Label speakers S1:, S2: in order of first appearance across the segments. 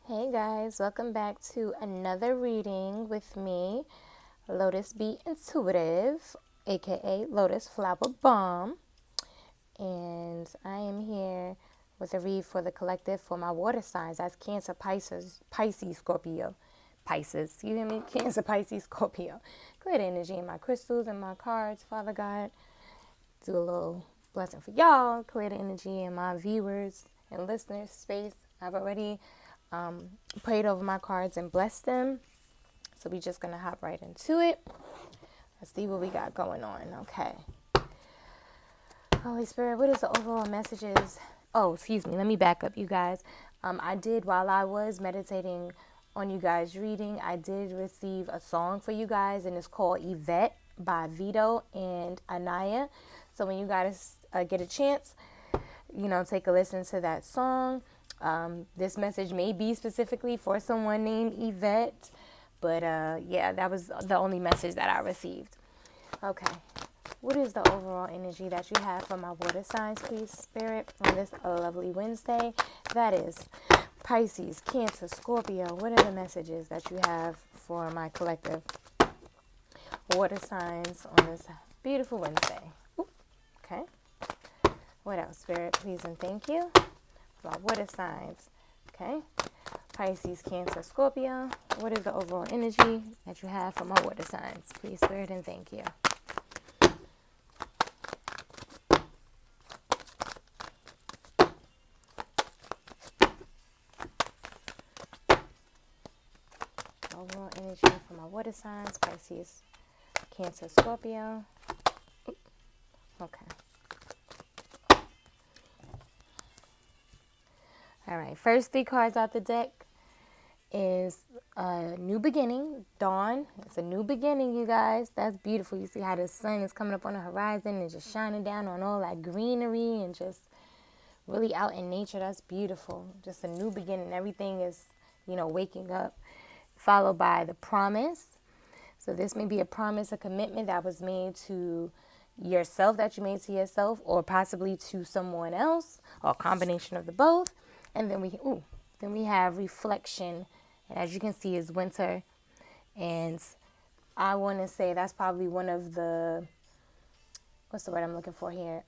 S1: Hey guys, welcome back to another reading with me, Lotus B Intuitive, aka Lotus Flower Bomb. And I am here with a read for the collective for my water signs. That's Cancer, Pisces, Scorpio. Pisces, you hear me? Cancer, Pisces, Scorpio. Clear the energy in my crystals and my cards, Father God. Do a little blessing for y'all. Clear the energy in my viewers and listeners space. I've already prayed over my cards and blessed them. So we're just going to hop right into it. Let's see what we got going on. Okay. Holy Spirit, what is the overall messages? Oh, excuse me. Let me back up, you guys. I did, while I was meditating on you guys reading, I did receive a song for you guys, and it's called Yvette by Vito and Anaya. So when you guys get a chance, take a listen to that song. This message may be specifically for someone named Yvette, but yeah, that was the only message that I received. Okay, what is the overall energy that you have for my water signs, please, Spirit, on this lovely Wednesday? That is Pisces, Cancer, Scorpio. What are the messages that you have for my collective water signs on this beautiful Wednesday? Ooh, okay. What else, Spirit, please and thank you. My water signs. Okay. Pisces, Cancer, Scorpio. What is the overall energy that you have for my water signs? Please, Spirit, and thank you. Overall energy for my water signs. Pisces, Cancer, Scorpio. Okay. All right, first three cards out the deck is a new beginning, dawn. It's a new beginning, you guys. That's beautiful. You see how the sun is coming up on the horizon and just shining down on all that greenery and just really out in nature. That's beautiful. Just a new beginning. Everything is, waking up. Followed by the promise. So this may be a promise, a commitment that was made to yourself, that you made to yourself, or possibly to someone else, or a combination of the both. And then we have reflection, and as you can see, is winter. And I want to say that's probably one of the, what's the word I'm looking for here?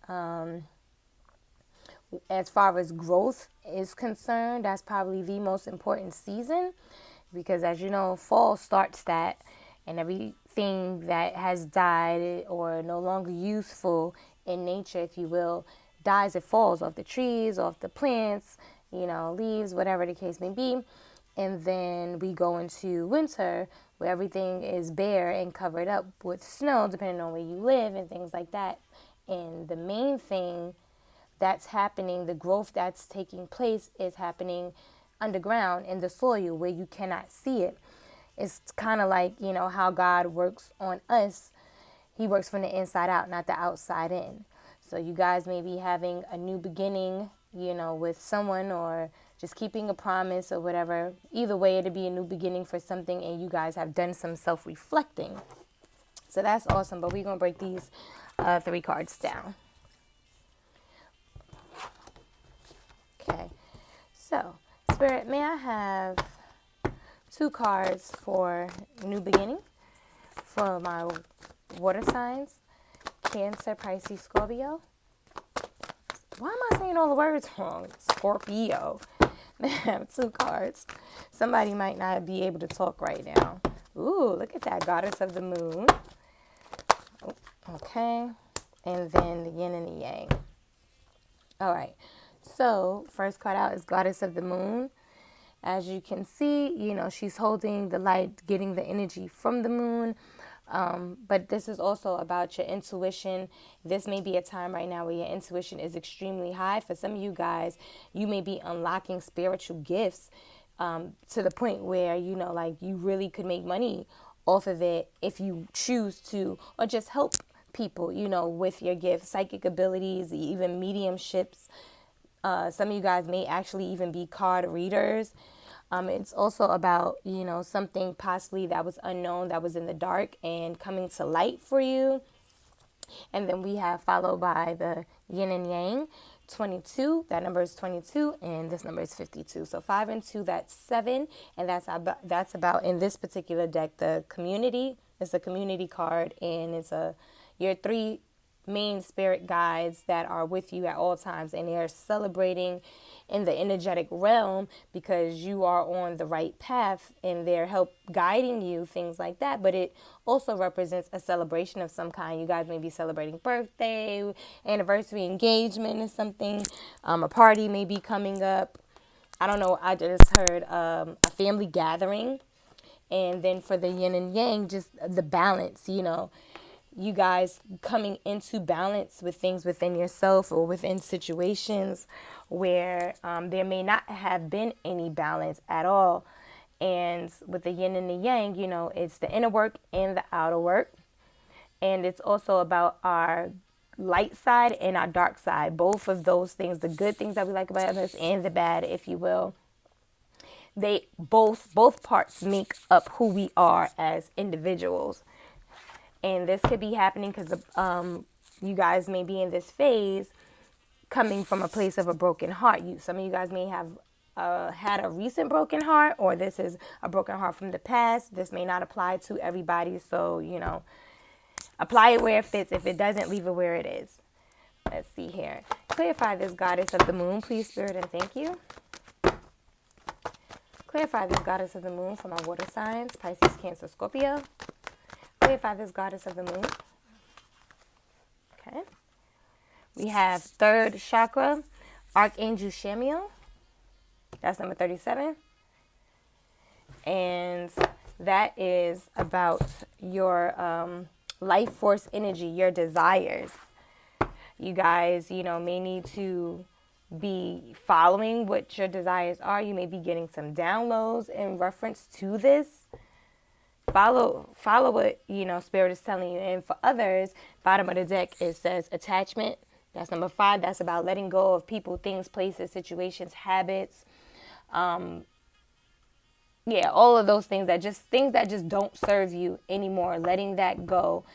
S1: As far as growth is concerned, that's probably the most important season, because as you know, fall starts that, and everything that has died or no longer useful in nature, if you will, dies. It falls off the trees, off the plants, leaves, whatever the case may be. And then we go into winter, where everything is bare and covered up with snow, depending on where you live and things like that. And the main thing that's happening, the growth that's taking place, is happening underground in the soil where you cannot see it. It's kind of like, how God works on us. He works from the inside out, not the outside in. So you guys may be having a new beginning, with someone, or just keeping a promise or whatever. Either way, it'll be a new beginning for something, and you guys have done some self-reflecting. So that's awesome. But we're going to break these three cards down. Okay. So, Spirit, may I have two cards for new beginning for my water signs, Cancer, Pisces, Scorpio. Why am I saying all the words wrong? Scorpio. I have two cards. Somebody might not be able to talk right now. Ooh, look at that, Goddess of the Moon. Okay. And then the Yin and the Yang. All right. So, first card out is Goddess of the Moon. As you can see, she's holding the light, getting the energy from the moon. But this is also about your intuition. This may be a time right now where your intuition is extremely high. For some of you guys, you may be unlocking spiritual gifts to the point where, you really could make money off of it if you choose to, or just help people, with your gifts, psychic abilities, even mediumships. Some of you guys may actually even be card readers. It's also about, something possibly that was unknown, that was in the dark, and coming to light for you. And then we have followed by the yin and yang, 22. That number is 22, and this number is 52. So 5 and 2, that's 7, and that's about in this particular deck the community. It's a community card, and it's your 3 main spirit guides that are with you at all times, and they're celebrating in the energetic realm because you are on the right path and they're help guiding you, things like that. But it also represents a celebration of some kind. You guys may be celebrating birthday, anniversary, engagement or something. A party may be coming up. I don't know, I just heard a family gathering. And then for the yin and yang, just the balance, you guys coming into balance with things within yourself or within situations where there may not have been any balance at all. And with the yin and the yang, it's the inner work and the outer work. And it's also about our light side and our dark side. Both of those things, the good things that we like about us and the bad, if you will. They both parts make up who we are as individuals. And this could be happening because you guys may be in this phase coming from a place of a broken heart. Some of you guys may have had a recent broken heart, or this is a broken heart from the past. This may not apply to everybody. So, apply it where it fits. If it doesn't, leave it where it is. Let's see here. Clarify this goddess of the moon, please, Spirit, and thank you. Clarify this goddess of the moon for my water signs, Pisces, Cancer, Scorpio. Clarify this goddess of the moon. Okay. We have 3rd chakra, Archangel Shamiel. That's number 37. And that is about your life force energy, your desires. You guys, may need to be following what your desires are. You may be getting some downloads in reference to this. Follow what, Spirit is telling you. And for others, bottom of the deck, it says attachment. That's number 5. That's about letting go of people, things, places, situations, habits. All of those things that just don't serve you anymore. Letting that go.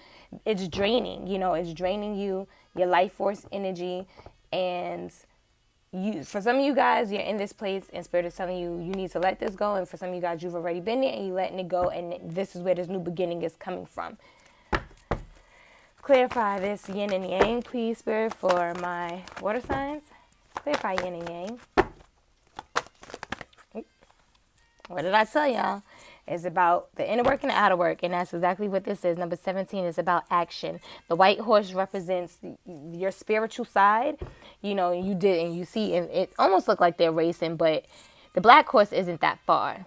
S1: It's draining, it's draining you, your life force energy. And for some of you guys, you're in this place and Spirit is telling you need to let this go. And for some of you guys, you've already been there and you're letting it go. And this is where this new beginning is coming from. Clarify this yin and yang, please, Spirit, for my water signs. Clarify yin and yang. What did I tell y'all? It's about the inner work and the outer work, and that's exactly what this is. Number 17 is about action. The white horse represents your spiritual side. You see, and it almost looked like they're racing, but the black horse isn't that far.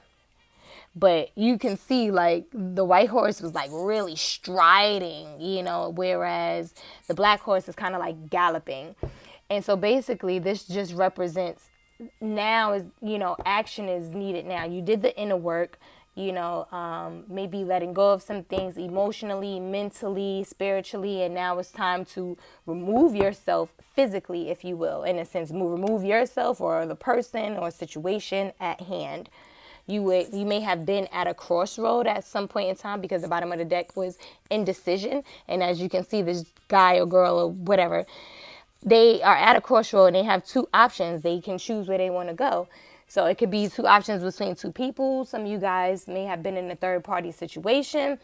S1: But you can see, like, the white horse was, like, really striding, whereas the black horse is kind of, like, galloping. And so, basically, this just represents now is, action is needed now. You did the inner work. Maybe letting go of some things emotionally, mentally, spiritually, and now it's time to remove yourself physically, if you will, in a sense, remove yourself or the person or situation at hand. You may have been at a crossroad at some point in time because the bottom of the deck was indecision, and as you can see, this guy or girl or whatever, they are at a crossroad and they have 2 options. They can choose where they want to go. So it could be 2 options between 2 people. Some of you guys may have been in a third-party situation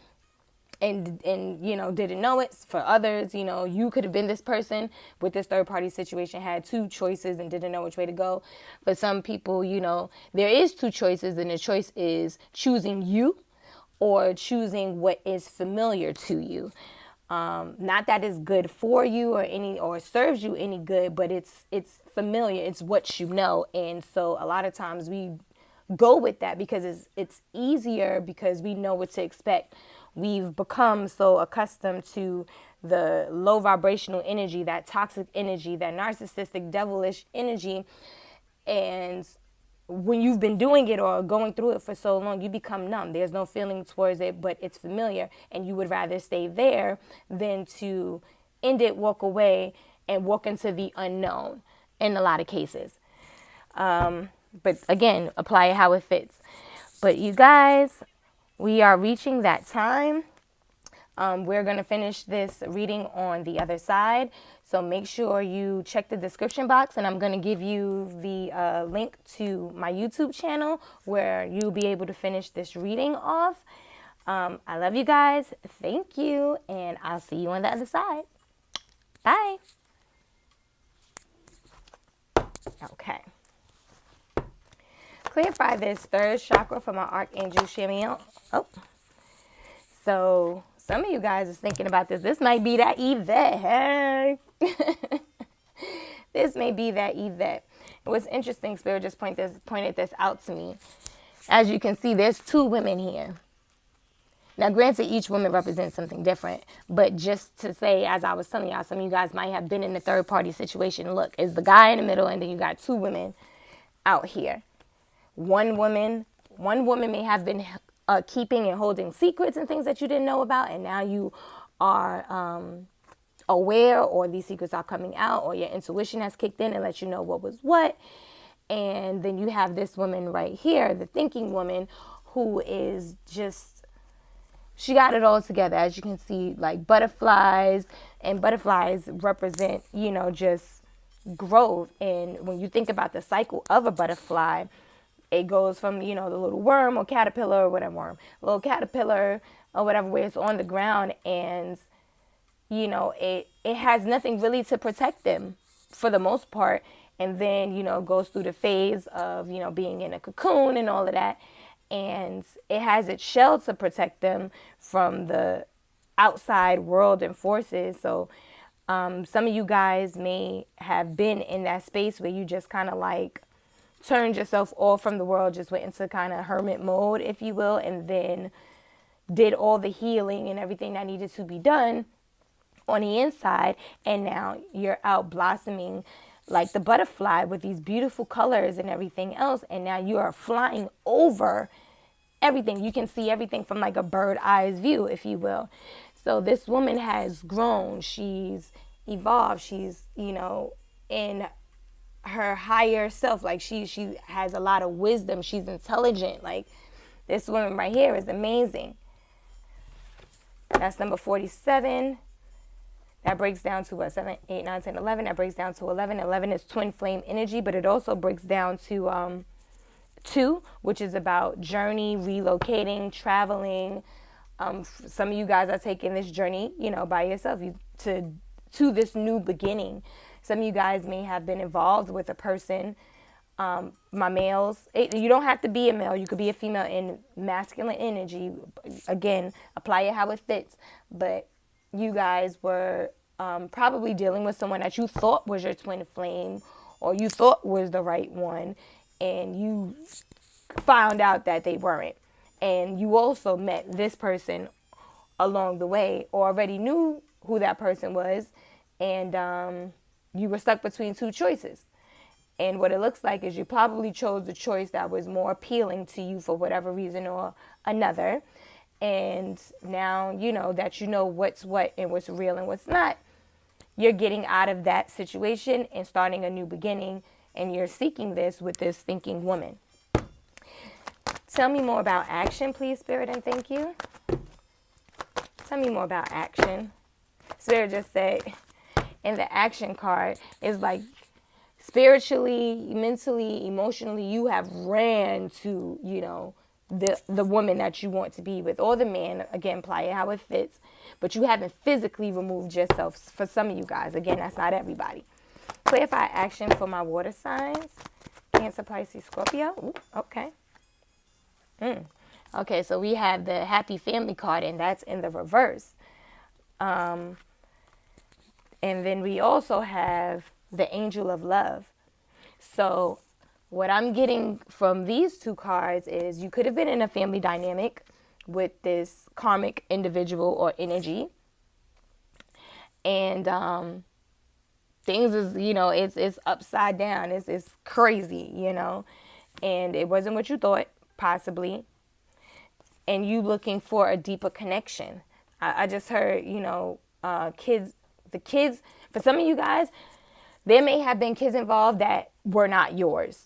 S1: and didn't know it. For others, you could have been this person with this third-party situation, had 2 choices and didn't know which way to go. For some people, there is 2 choices, and the choice is choosing you or choosing what is familiar to you. Not that it's good for you or serves you any good, but it's familiar. It's what you know. And so a lot of times we go with that because it's easier because we know what to expect. We've become so accustomed to the low vibrational energy, that toxic energy, that narcissistic, devilish energy. And when you've been doing it or going through it for so long, you become numb. There's no feeling towards it, but it's familiar. And you would rather stay there than to end it, walk away, and walk into the unknown in a lot of cases. But again, apply it how it fits. But you guys, we are reaching that time We're going to finish this reading on the other side. So make sure you check the description box, and I'm going to give you the link to my YouTube channel where you'll be able to finish this reading off. I love you guys. Thank you. And I'll see you on the other side. Bye. Okay. Clarify this third chakra for my Archangel Shamiel. Oh. So some of you guys is thinking about this. This might be that Yvette. This may be that Yvette. What's interesting, Spirit just pointed this out to me. As you can see, there's two women here. Now, granted, each woman represents something different. But just to say, as I was telling y'all, some of you guys might have been in a third-party situation. Look, it's the guy in the middle, and then you got two women out here. One woman may have been keeping and holding secrets and things that you didn't know about, and now you are aware, or these secrets are coming out, or your intuition has kicked in and let you know what was what. And then you have this woman right here, the thinking woman, who is just, she got it all together. As you can see, like butterflies, and butterflies represent, just growth. And when you think about the cycle of a butterfly, it goes from, the little worm or caterpillar or whatever worm, little caterpillar or whatever, where it's on the ground, and, it has nothing really to protect them for the most part. And then, goes through the phase of, being in a cocoon and all of that. And it has its shell to protect them from the outside world and forces. So some of you guys may have been in that space where you just kind of like turned yourself off from the world, just went into kind of hermit mode, if you will, and then did all the healing and everything that needed to be done on the inside. And now you're out blossoming like the butterfly with these beautiful colors and everything else. And now you are flying over everything. You can see everything from like a bird eyes view, if you will. So this woman has grown. She's evolved. She's, in her higher self. Like she has a lot of wisdom. She's intelligent. Like this woman right here is amazing. That's number 47. That breaks down to what? 7, 8, 9, 10, 11. That breaks down to 11. 11 is twin flame energy, but it also breaks down to 2, which is about journey, relocating, traveling. Some of you guys are taking this journey, by yourself to this new beginning. Some of you guys may have been involved with a person. My males, you don't have to be a male. You could be a female in masculine energy. Again, apply it how it fits. But you guys were probably dealing with someone that you thought was your twin flame, or you thought was the right one, and you found out that they weren't. And you also met this person along the way, or already knew who that person was, and you were stuck between two choices. And what it looks like is you probably chose the choice that was more appealing to you for whatever reason or another. And now you know that you know what's what and what's real and what's not. You're getting out of that situation and starting a new beginning, and you're seeking this with this thinking woman. Tell me more about action, please, Spirit, and thank you. Tell me more about action. Spirit just said, and the action card is like spiritually, mentally, emotionally, you have ran to, the woman that you want to be with, or the man. Again, apply it how it fits, but you haven't physically removed yourself. For some of you guys, again, that's not everybody. Clarify action for my water signs: Cancer, Pisces, Scorpio. Ooh, okay. Okay, so we have the happy family card, and that's in the reverse. And then we also have the angel of love. So what I'm getting from these two cards is you could have been in a family dynamic with this karmic individual or energy. And things is, it's upside down. It's crazy, and it wasn't what you thought, possibly. And you looking for a deeper connection. I just heard, the kids, for some of you guys, there may have been kids involved that were not yours.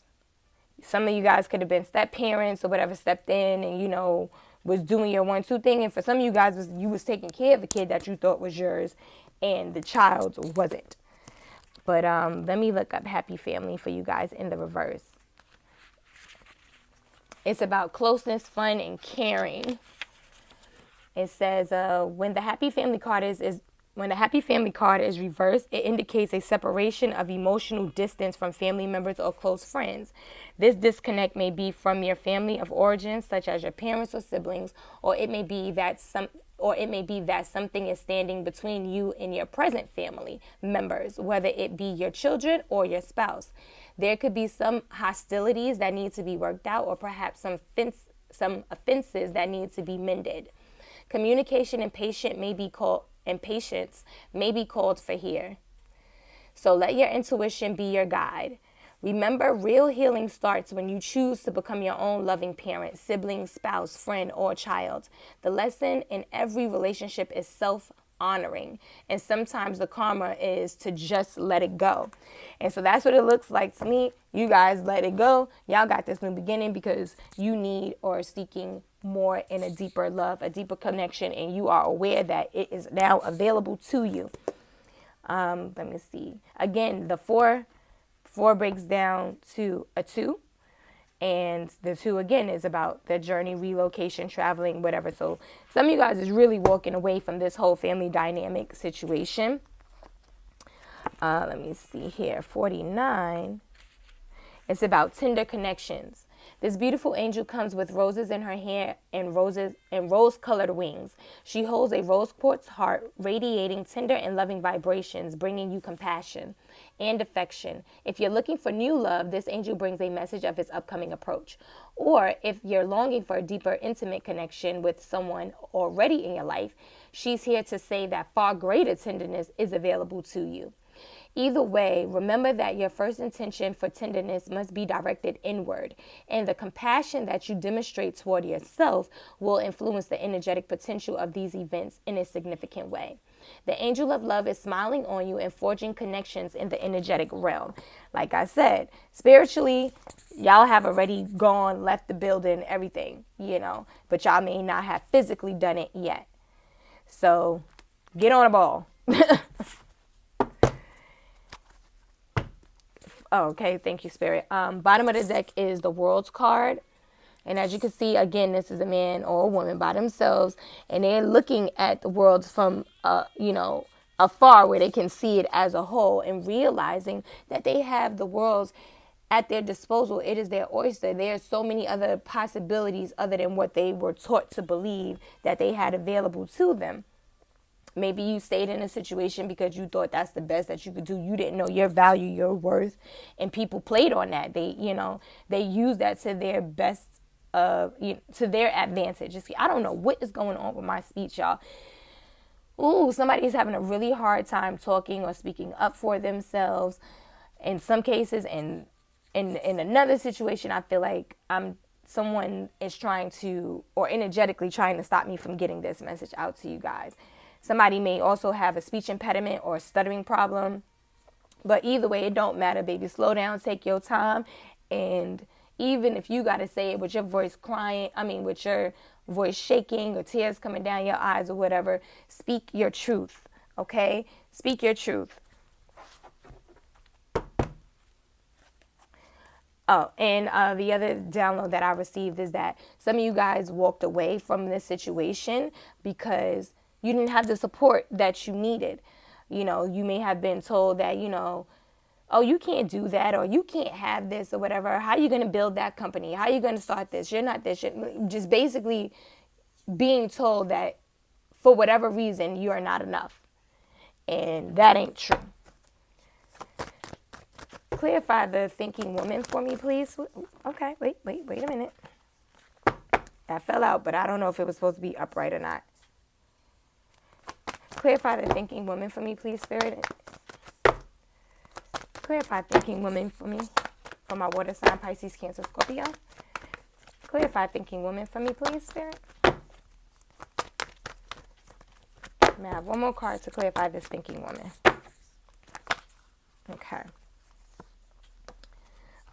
S1: Some of you guys could have been step parents or whatever, stepped in and, was doing your 1-2 thing. And for some of you guys, you was taking care of a kid that you thought was yours and the child wasn't. But let me look up happy family for you guys in the reverse. It's about closeness, fun, and caring. It says when the happy family card is when the happy family card is reversed, it indicates a separation of emotional distance from family members or close friends. This disconnect may be from your family of origin, such as your parents or siblings, or it may be that something is standing between you and your present family members, whether it be your children or your spouse. There could be some hostilities that need to be worked out, or perhaps some offenses that need to be mended. Communication and patience may be called for here. So let your intuition be your guide. Remember, real healing starts when you choose to become your own loving parent, sibling, spouse, friend, or child. The lesson in every relationship is self-honoring, and sometimes the karma is to just let it go. And so that's what it looks like to me. You guys let it go. Y'all got this new beginning because you need or are seeking more in a deeper love, a deeper connection, and you are aware that it is now available to you. Let me see. Again, the four breaks down to a 2, and the 2 again is about the journey, relocation, traveling, whatever. So some of you guys is really walking away from this whole family dynamic situation. Let me see here. 49. It's about tender connections. This beautiful angel comes with roses in her hair and rose-colored wings. She holds a rose quartz heart, radiating tender and loving vibrations, bringing you compassion and affection. If you're looking for new love, this angel brings a message of its upcoming approach. Or if you're longing for a deeper, intimate connection with someone already in your life, she's here to say that far greater tenderness is available to you. Either way, remember that your first intention for tenderness must be directed inward, and the compassion that you demonstrate toward yourself will influence the energetic potential of these events in a significant way. The angel of love is smiling on you and forging connections in the energetic realm. Like I said, spiritually, y'all have already gone, left the building, everything, but y'all may not have physically done it yet. So get on a ball. Oh, okay, thank you, Spirit. Bottom of the deck is the World's card. And as you can see, again, this is a man or a woman by themselves. And they're looking at the world from, afar where they can see it as a whole and realizing that they have the world at their disposal. It is their oyster. There are so many other possibilities other than what they were taught to believe that they had available to them. Maybe you stayed in a situation because you thought that's the best that you could do. You didn't know your value, your worth, and people played on that. They used that to their best, to their advantage. I don't know what is going on with my speech, y'all. Ooh, somebody's having a really hard time talking or speaking up for themselves. In some cases, and in another situation, I feel like someone is trying to, or energetically trying to stop me from getting this message out to you guys. Somebody may also have a speech impediment or a stuttering problem. But either way, it don't matter, baby. Slow down, take your time. And even if you got to say it with your voice with your voice shaking or tears coming down your eyes or whatever, speak your truth, okay? Speak your truth. Oh, and the other download that I received is that some of you guys walked away from this situation because you didn't have the support that you needed. You may have been told that, oh, you can't do that, or you can't have this, or whatever. How are you going to build that company? How are you going to start this? You're not this. Just basically being told that for whatever reason, you are not enough. And that ain't true. Clarify the thinking woman for me, please. Okay, wait a minute. That fell out, but I don't know if it was supposed to be upright or not. Clarify the thinking woman for me, please, Spirit. Clarify thinking woman for me, for my water sign, Pisces, Cancer, Scorpio. Clarify thinking woman for me, please, Spirit. May I have one more card to clarify this thinking woman?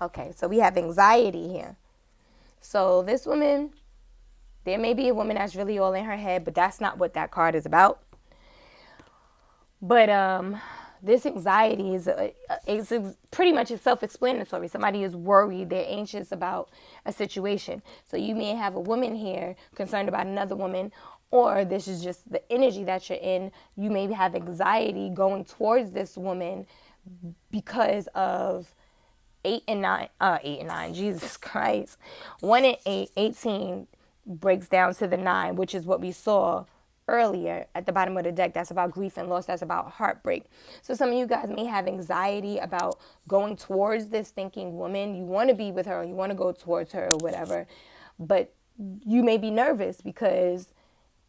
S1: Okay, so we have anxiety here. So this woman, There may be a woman that's really all in her head, but that's not what that card is about. But this anxiety is pretty much self-explanatory. Somebody is worried, they're anxious about a situation. So you may have a woman here concerned about another woman, or this is just the energy that you're in. You may have anxiety going towards this woman because of 8 and 9, Jesus Christ. 1 and 8, 18 breaks down to the 9, which is what we saw earlier at the bottom of the deck. That's about grief and loss. That's about heartbreak. So some of you guys may have anxiety about going towards this thinking woman. You want to be with her, or you want to go towards her or whatever, but you may be nervous because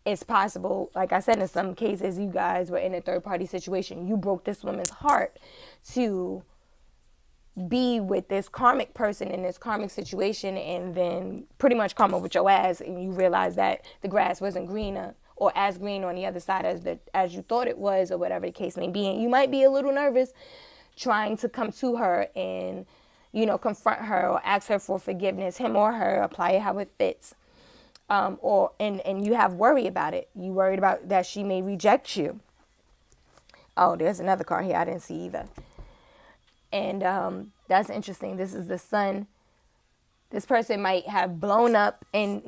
S1: it's possible, like I said, in some cases, you guys were in a third party situation. You broke this woman's heart to be with this karmic person in this karmic situation, and then pretty much come up with your ass, and you realize that the grass wasn't greener or as green on the other side as you thought it was, or whatever the case may be. And you might be a little nervous trying to come to her and, confront her or ask her for forgiveness, him or her, apply it how it fits. And you have worry about it. You worried about that she may reject you. Oh, there's another card here I didn't see either. And that's interesting. This is the sun. This person might have blown up, and,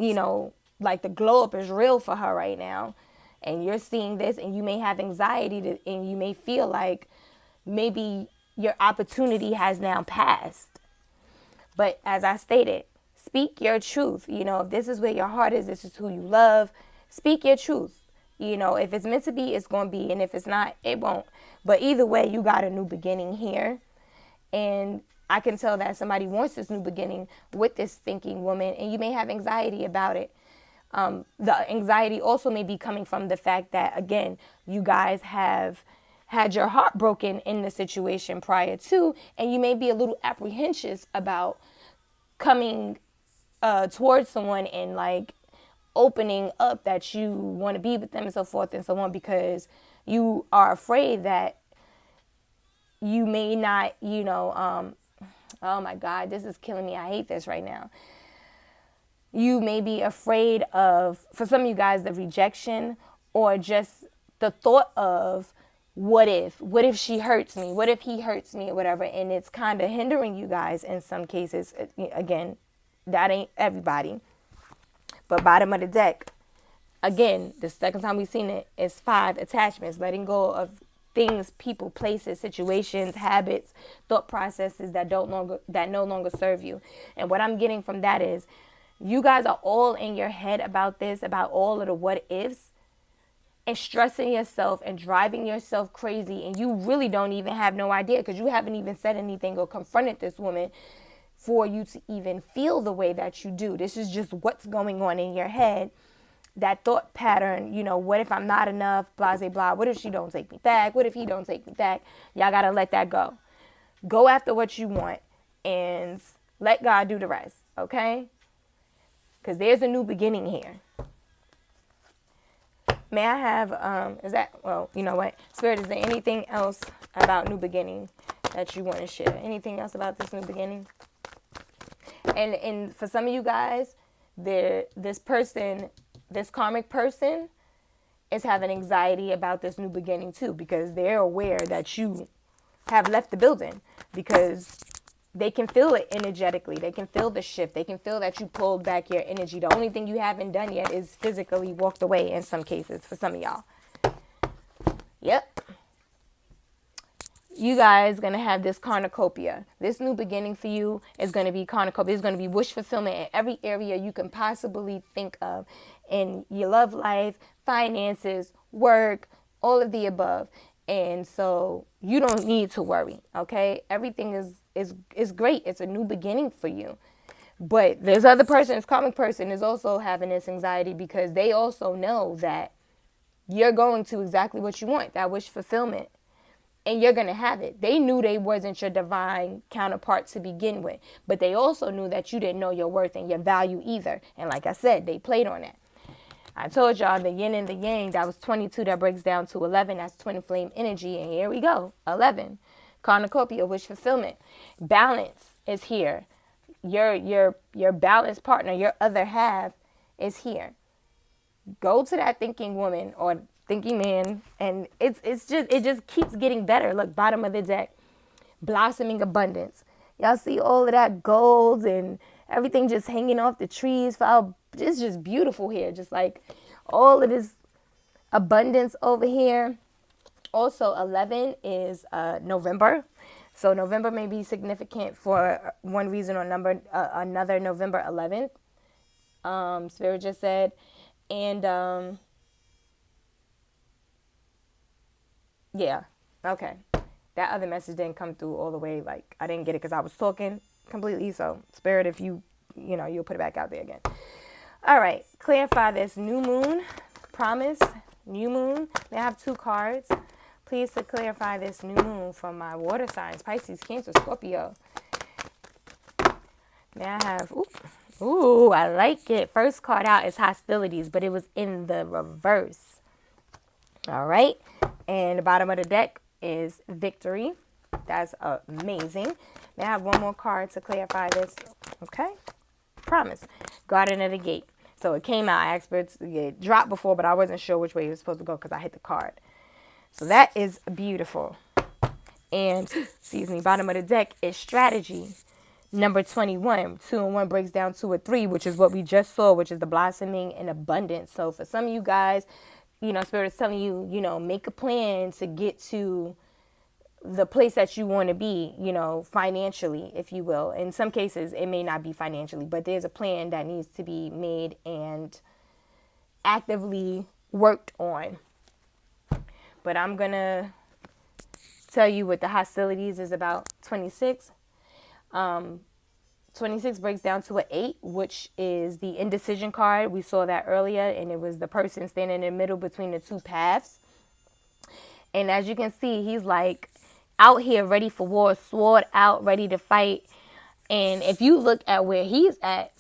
S1: like the glow up is real for her right now. And you're seeing this, and you may have anxiety, and you may feel like maybe your opportunity has now passed. But as I stated, speak your truth. If this is where your heart is, this is who you love, speak your truth. If it's meant to be, it's going to be. And if it's not, it won't. But either way, you got a new beginning here. And I can tell that somebody wants this new beginning with this thinking woman, and you may have anxiety about it. The anxiety also may be coming from the fact that, again, you guys have had your heart broken in the situation prior to, and you may be a little apprehensive about coming towards someone and like opening up that you want to be with them and so forth and so on, because you are afraid that you may not, oh my God, this is killing me. I hate this right now. You may be afraid of, for some of you guys, the rejection, or just the thought of what if she hurts me? What if he hurts me or whatever? And it's kind of hindering you guys in some cases. Again, that ain't everybody. But bottom of the deck, again, the second time we've seen it is 5 attachments, letting go of things, people, places, situations, habits, thought processes that no longer serve you. And what I'm getting from that is you guys are all in your head about this, about all of the what ifs, and stressing yourself and driving yourself crazy. And you really don't even have no idea, because you haven't even said anything or confronted this woman for you to even feel the way that you do. This is just what's going on in your head. That thought pattern, what if I'm not enough, blah, blah, blah. What if she don't take me back? What if he don't take me back? Y'all got to let that go. Go after what you want and let God do the rest, okay? Because there's a new beginning here. May I have, well, you know what? Spirit, is there anything else about new beginning that you want to share? Anything else about this new beginning? And for some of you guys, this karmic person is having anxiety about this new beginning too, because they're aware that you have left the building, because they can feel it energetically. They can feel the shift. They can feel that you pulled back your energy. The only thing you haven't done yet is physically walked away in some cases for some of y'all. Yep. You guys going to have this cornucopia. This new beginning for you is going to be cornucopia. It's going to be wish fulfillment in every area you can possibly think of, in your love life, finances, work, all of the above. And so you don't need to worry, okay? Everything is great. It's a new beginning for you. But this other person, this karmic person, is also having this anxiety because they also know that you're going to exactly what you want, that wish fulfillment. And you're going to have it. They knew they wasn't your divine counterpart to begin with. But they also knew that you didn't know your worth and your value either. And like I said, they played on that. I told y'all the yin and the yang, that was 22, that breaks down to 11. That's twin flame energy. And here we go, 11. Cornucopia, wish fulfillment. Balance is here. Your balanced partner, your other half is here. Go to that thinking woman or thinking man, and it just keeps getting better. Look, bottom of the deck, blossoming abundance. Y'all see all of that gold and everything just hanging off the trees. It's just beautiful here. Just like all of this abundance over here. Also, 11 is November. So November may be significant for one reason or another. November 11th, Spirit just said. And yeah, okay. That other message didn't come through all the way. Like, I didn't get it because I was talking completely. So Spirit, if you'll put it back out there again. All right, clarify this new moon, promise, new moon. They have 2 cards. Please to clarify this new moon from my water signs, Pisces, Cancer, Scorpio. Now I have, ooh, I like it. First card out is hostilities, but it was in the reverse. All right. And the bottom of the deck is victory. That's amazing. Now I have one more card to clarify this. Okay. Promise. Guardian of the gate. So it came out. I asked for it to get dropped before, but I wasn't sure which way it was supposed to go because I hit the card. So that is beautiful. And, excuse me, bottom of the deck is strategy. Number 21. 2 and 1 breaks down to a 3, which is what we just saw, which is the blossoming and abundance. So for some of you guys, Spirit is telling you, make a plan to get to the place that you want to be, financially, if you will. In some cases, it may not be financially, but there's a plan that needs to be made and actively worked on. But I'm going to tell you what the hostilities is about. 26. 26 breaks down to an 8, which is the indecision card. We saw that earlier, and it was the person standing in the middle between the 2 paths. And as you can see, he's like out here ready for war, sword out, ready to fight. And if you look at where he's at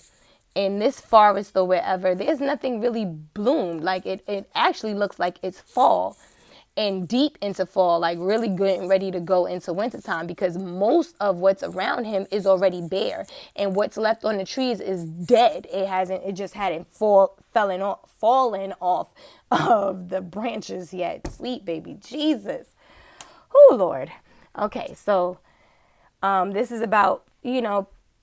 S1: in this forest or wherever, there's nothing really bloomed. Like it actually looks like it's fall and deep into fall, like really good and ready to go into wintertime, because most of what's around him is already bare, and what's left on the trees is dead. It just hadn't fallen off of the branches yet. Sweet baby Jesus. Oh Lord. Okay, so this is about,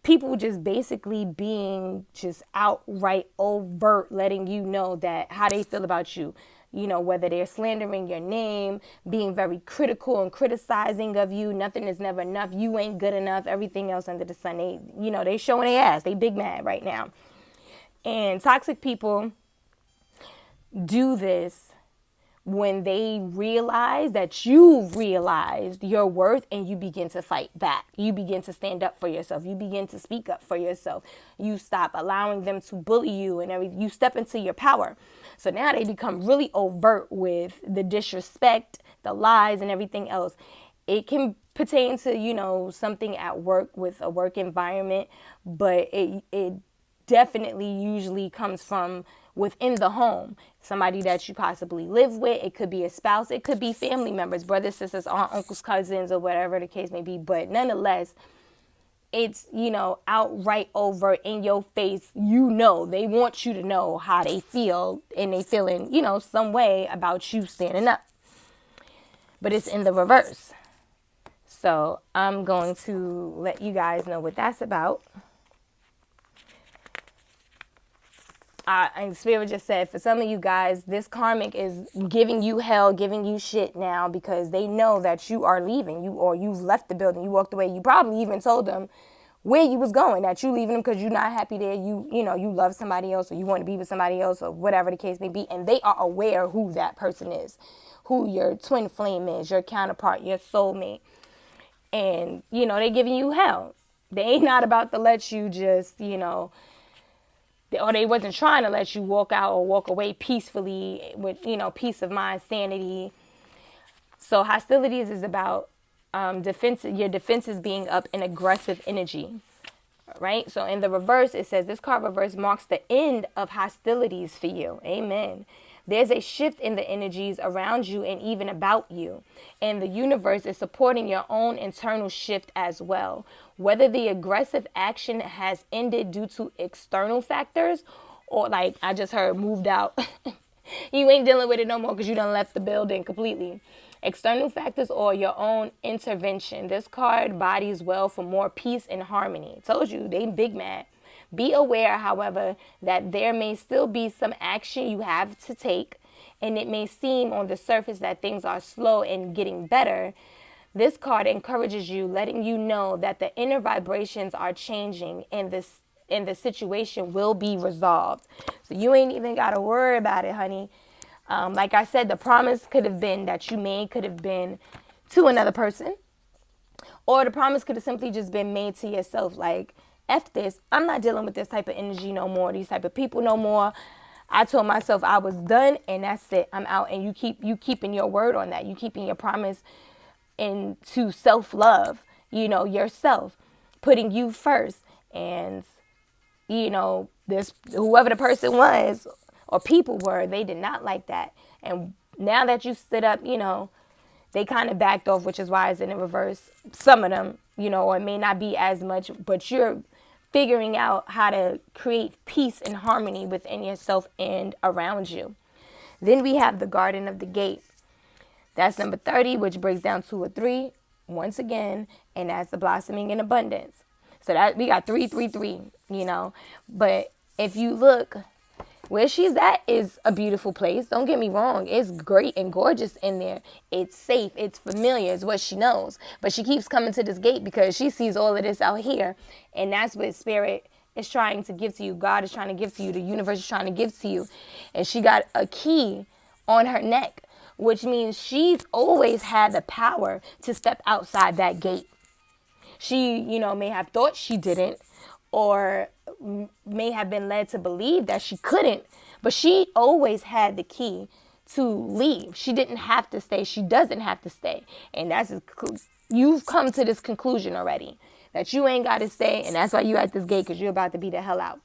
S1: people just basically being just outright overt, letting you know that how they feel about you. Whether they're slandering your name, being very critical and criticizing of you. Nothing is never enough. You ain't good enough. Everything else under the sun. They showing their ass. They big mad right now. And toxic people do this when they realize that you've realized your worth, and you begin to fight back. You begin to stand up for yourself. You begin to speak up for yourself. You stop allowing them to bully you and everything. You step into your power. So now they become really overt with the disrespect, the lies, and everything else. It can pertain to, something at work with a work environment, but it definitely usually comes from within the home. Somebody that you possibly live with. It could be a spouse. It could be family members, brothers, sisters, aunt, uncles, cousins, or whatever the case may be. But nonetheless, it's, outright over in your face. They want you to know how they feel, and they feeling, some way about you standing up. But it's in the reverse. So I'm going to let you guys know what that's about. And Spirit just said, for some of you guys, this karmic is giving you hell, giving you shit now, because they know that you are leaving. You've left the building. You walked away. You probably even told them where you was going, that you leaving them because you're not happy there. You love somebody else, or you want to be with somebody else, or whatever the case may be. And they are aware who that person is, who your twin flame is, your counterpart, your soulmate. And, they giving you hell. They ain't not about to let you just, or they wasn't trying to let you walk out or walk away peacefully with, peace of mind, sanity. So hostilities is about your defenses being up in aggressive energy, right? So in the reverse, it says this card reverse marks the end of hostilities for you. Amen. There's a shift in the energies around you and even about you. And the universe is supporting your own internal shift as well. Whether the aggressive action has ended due to external factors, or like I just heard moved out. You ain't dealing with it no more because you done left the building completely. External factors or your own intervention. This card bodies well for more peace and harmony. Told you, they big mad. Be aware, however, that there may still be some action you have to take, and it may seem on the surface that things are slow and getting better. This card encourages you, letting you know that the inner vibrations are changing and the situation will be resolved. So you ain't even got to worry about it, honey. Like I said, the promise could have been that you made could have been to another person, or the promise could have simply just been made to yourself. Like, F this, I'm not dealing with this type of energy no more, these type of people no more. I told myself I was done, and that's it. I'm out. And you keeping your word on that. You keeping your promise into self-love, yourself, putting you first. And, this whoever the person was or people were, they did not like that. And now that you stood up, they kind of backed off, which is why it's in the reverse. Some of them, or it may not be as much, but you're figuring out how to create peace and harmony within yourself and around you. Then we have the Garden of the Gate. That's number 30, which breaks down to a 3 once again, and that's the blossoming in abundance. So that we got 333, But if you look, where she's at is a beautiful place. Don't get me wrong. It's great and gorgeous in there. It's safe. It's familiar. It's what she knows. But she keeps coming to this gate because she sees all of this out here. And that's what Spirit is trying to give to you. God is trying to give to you. The universe is trying to give to you. And she got a key on her neck, which means she's always had the power to step outside that gate. She, may have thought she didn't, or may have been led to believe that she couldn't, but she always had the key to leave. She didn't have to stay. She doesn't have to stay. And you've come to this conclusion already, that you ain't got to stay, and that's why you at this gate, because you're about to be the hell out.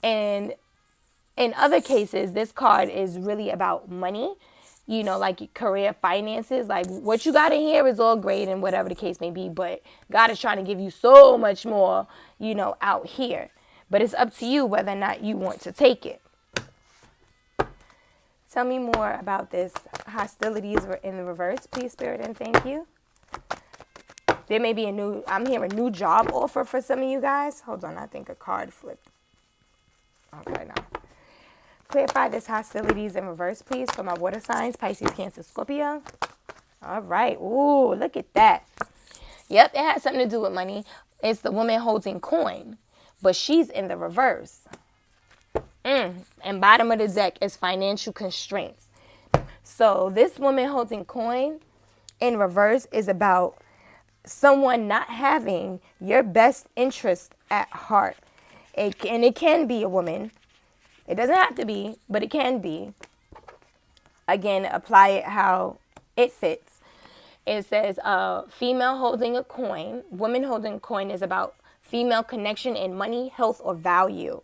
S1: And in other cases, this card is really about money, like career, finances. Like, what you got in here is all great and whatever the case may be, but God is trying to give you so much more, out here. But it's up to you whether or not you want to take it. Tell me more about this. Hostilities were in the reverse, please, Spirit, and thank you. There may be I'm hearing a new job offer for some of you guys. Hold on, I think a card flipped. Okay, now. Clarify this hostilities in reverse, please, for my water signs, Pisces, Cancer, Scorpio. All right. Ooh, look at that. Yep, it has something to do with money. It's the woman holding coin, but she's in the reverse. And bottom of the deck is financial constraints. So this woman holding coin in reverse is about someone not having your best interest at heart. And it can be a woman. It doesn't have to be, but it can be. Again, apply it how it fits. It says female holding a coin. Woman holding a coin is about female connection in money, health, or value.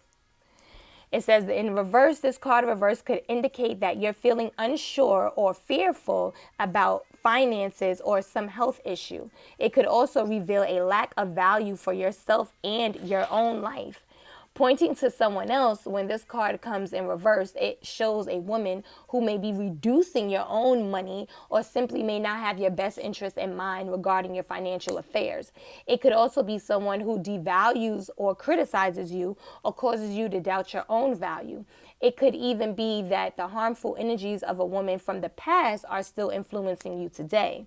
S1: It says in reverse, this card reverse could indicate that you're feeling unsure or fearful about finances or some health issue. It could also reveal a lack of value for yourself and your own life. Pointing to someone else, when this card comes in reverse, it shows a woman who may be reducing your own money or simply may not have your best interest in mind regarding your financial affairs. It could also be someone who devalues or criticizes you or causes you to doubt your own value. It could even be that the harmful energies of a woman from the past are still influencing you today.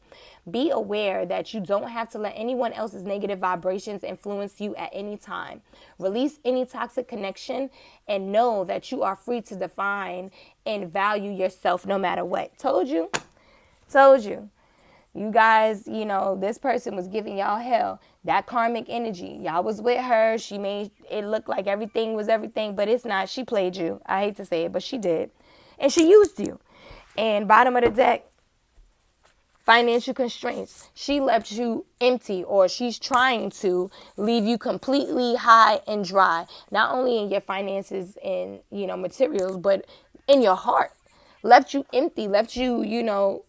S1: Be aware that you don't have to let anyone else's negative vibrations influence you at any time. Release any toxic connection and know that you are free to define and value yourself no matter what. Told you. You guys, this person was giving y'all hell. That karmic energy. Y'all was with her. She made it look like everything was everything, but it's not. She played you. I hate to say it, but she did. And she used you. And bottom of the deck, financial constraints. She left you empty, or she's trying to leave you completely high and dry. Not only in your finances and, materials, but in your heart. Left you empty, left you,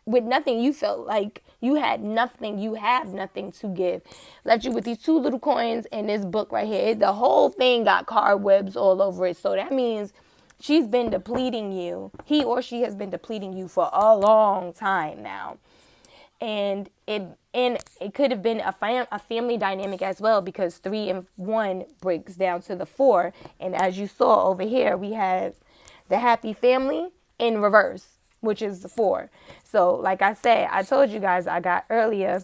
S1: with nothing. You felt like You had nothing. You have nothing to give. Left you with these 2 little coins and this book right here. The whole thing got cobwebs all over it. So that means she's been depleting you. He or she has been depleting you for a long time now. And it could have been a family dynamic as well, because 3 and 1 breaks down to the 4. And as you saw over here, we have the happy family in reverse, which is the 4. So like I said, I told you guys I got earlier,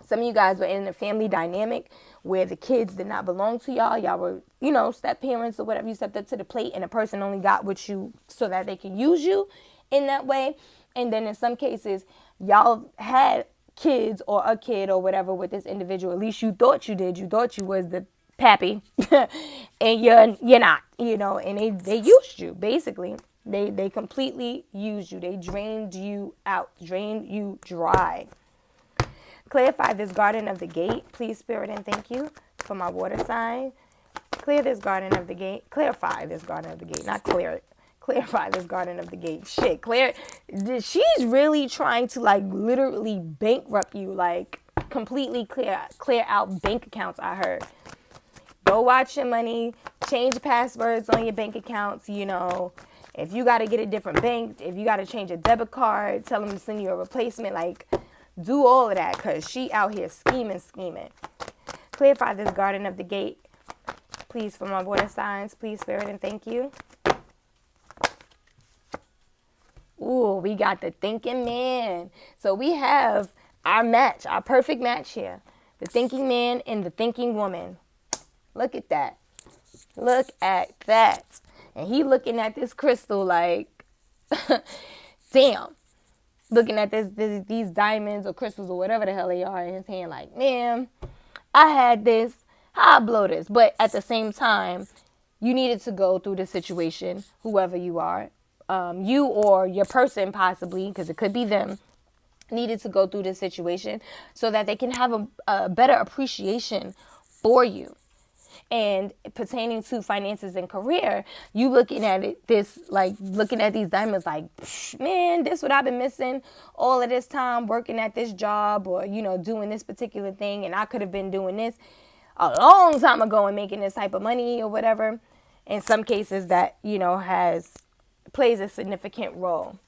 S1: some of you guys were in a family dynamic where the kids did not belong to y'all. Y'all were, step parents or whatever. You stepped up to the plate and a person only got with you so that they can use you in that way. And then in some cases, y'all had kids or a kid or whatever with this individual. At least you thought you did. You thought you was the pappy and you're not, and they used you basically. They completely used you. They drained you out, drained you dry. Clarify this garden of the gate, please, Spirit, and thank you for my water sign. Clear this garden of the gate. Clarify this garden of the gate, not clear it. Clarify this garden of the gate. Shit, clear. She's really trying to literally bankrupt you, completely clear out bank accounts. I heard. Go watch your money. Change passwords on your bank accounts. If you got to get a different bank, if you got to change a debit card, tell them to send you a replacement. Do all of that, because she out here scheming. Clarify this garden of the gate, please, for my water signs, please, Spirit, and thank you. Ooh, we got the thinking man. So we have our match, our perfect match here. The thinking man and the thinking woman. Look at that. Look at that. And he looking at this crystal damn. Looking at these diamonds or crystals or whatever the hell they are in his hand, man, I had this. How I blow this? But at the same time, you needed to go through the situation, whoever you are. You or your person possibly, because it could be them, needed to go through this situation so that they can have a better appreciation for you. And pertaining to finances and career, you looking at it, looking at these diamonds man, this what I've been missing all of this time working at this job or, doing this particular thing. And I could have been doing this a long time ago and making this type of money or whatever. In some cases that, plays a significant role.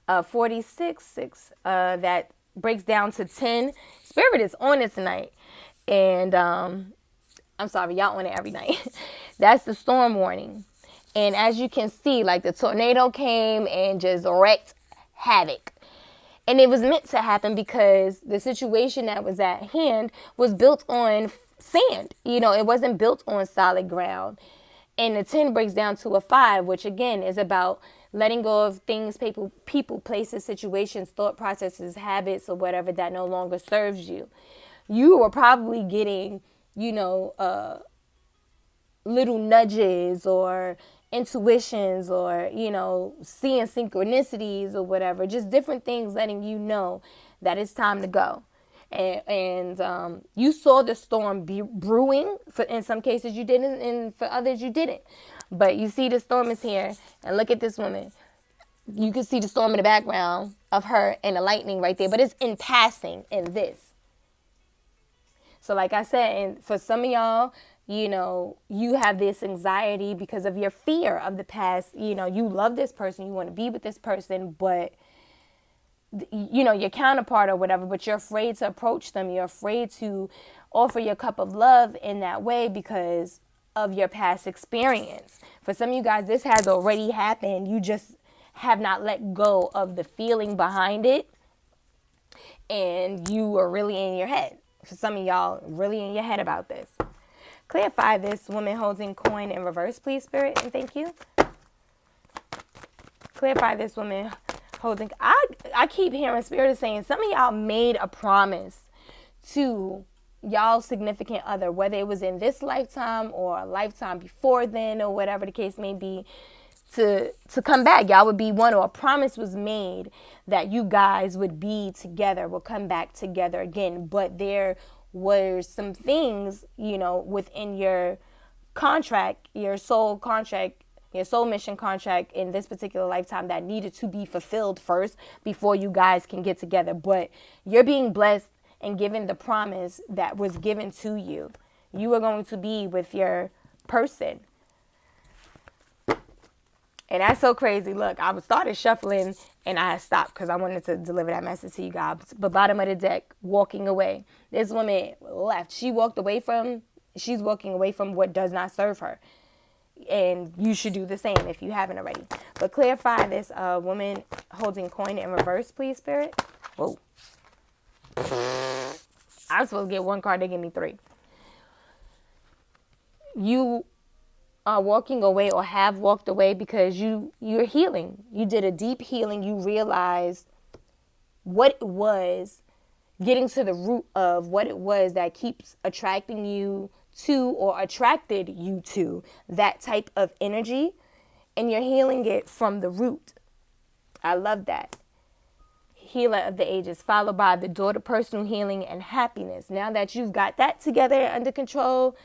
S1: 46, that breaks down to 10. Spirit is on it tonight. And, I'm sorry, y'all on it every night. That's the storm warning. And as you can see, the tornado came and just wreaked havoc. And it was meant to happen because the situation that was at hand was built on sand. It wasn't built on solid ground. And the 10 breaks down to a 5, which again is about letting go of things, people, places, situations, thought processes, habits, or whatever that no longer serves you. You were probably getting little nudges or intuitions or, seeing synchronicities or whatever, just different things letting you know that it's time to go. And you saw the storm brewing. In some cases you didn't, and for others you didn't. But you see the storm is here, and look at this woman. You can see the storm in the background of her and the lightning right there, but it's in passing in this. So like I said, and for some of y'all, you have this anxiety because of your fear of the past. You love this person, you want to be with this person, but your counterpart or whatever, but you're afraid to approach them. You're afraid to offer your cup of love in that way because of your past experience. For some of you guys, this has already happened. You just have not let go of the feeling behind it. And you are really in your head. For some of y'all, really in your head about this. Clarify this woman holding coin in reverse, please, Spirit, and thank you. Clarify this woman holding. I keep hearing Spirit is saying some of y'all made a promise to y'all significant other, whether it was in this lifetime or a lifetime before then or whatever the case may be, to come back. Y'all would be one, or a promise was made that you guys would be together, will come back together again. But there were some things, within your contract, your soul contract your soul mission contract in this particular lifetime that needed to be fulfilled first before you guys can get together. But you're being blessed and given the promise that was given to you. You are going to be with your person. And that's so crazy. Look, I started shuffling and I stopped because I wanted to deliver that message to you guys. But bottom of the deck, walking away. This woman left. She's walking away from what does not serve her. And you should do the same if you haven't already. But clarify this woman holding coin in reverse, please, Spirit. Whoa. I was supposed to get one card. They gave me 3. You are walking away or have walked away because you're healing. You did a deep healing. You realized what it was, getting to the root of what it was that keeps attracting you to or attracted you to that type of energy, and you're healing it from the root. I love that. Healer of the ages, followed by the door to personal healing and happiness. Now that you've got that together under control,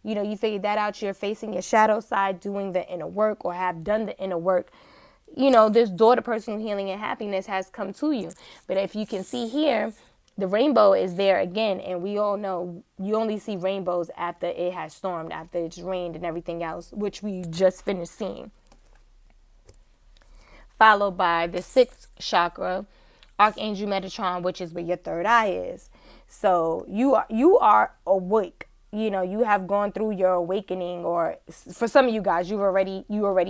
S1: you figured that out, you're facing your shadow side, doing the inner work or have done the inner work. This door to personal healing and happiness has come to you. But if you can see here, the rainbow is there again. And we all know you only see rainbows after it has stormed, after it's rained and everything else, which we just finished seeing. Followed by the 6th chakra, Archangel Metatron, which is where your third eye is. So you are awake. You have gone through your awakening, or for some of you guys, you already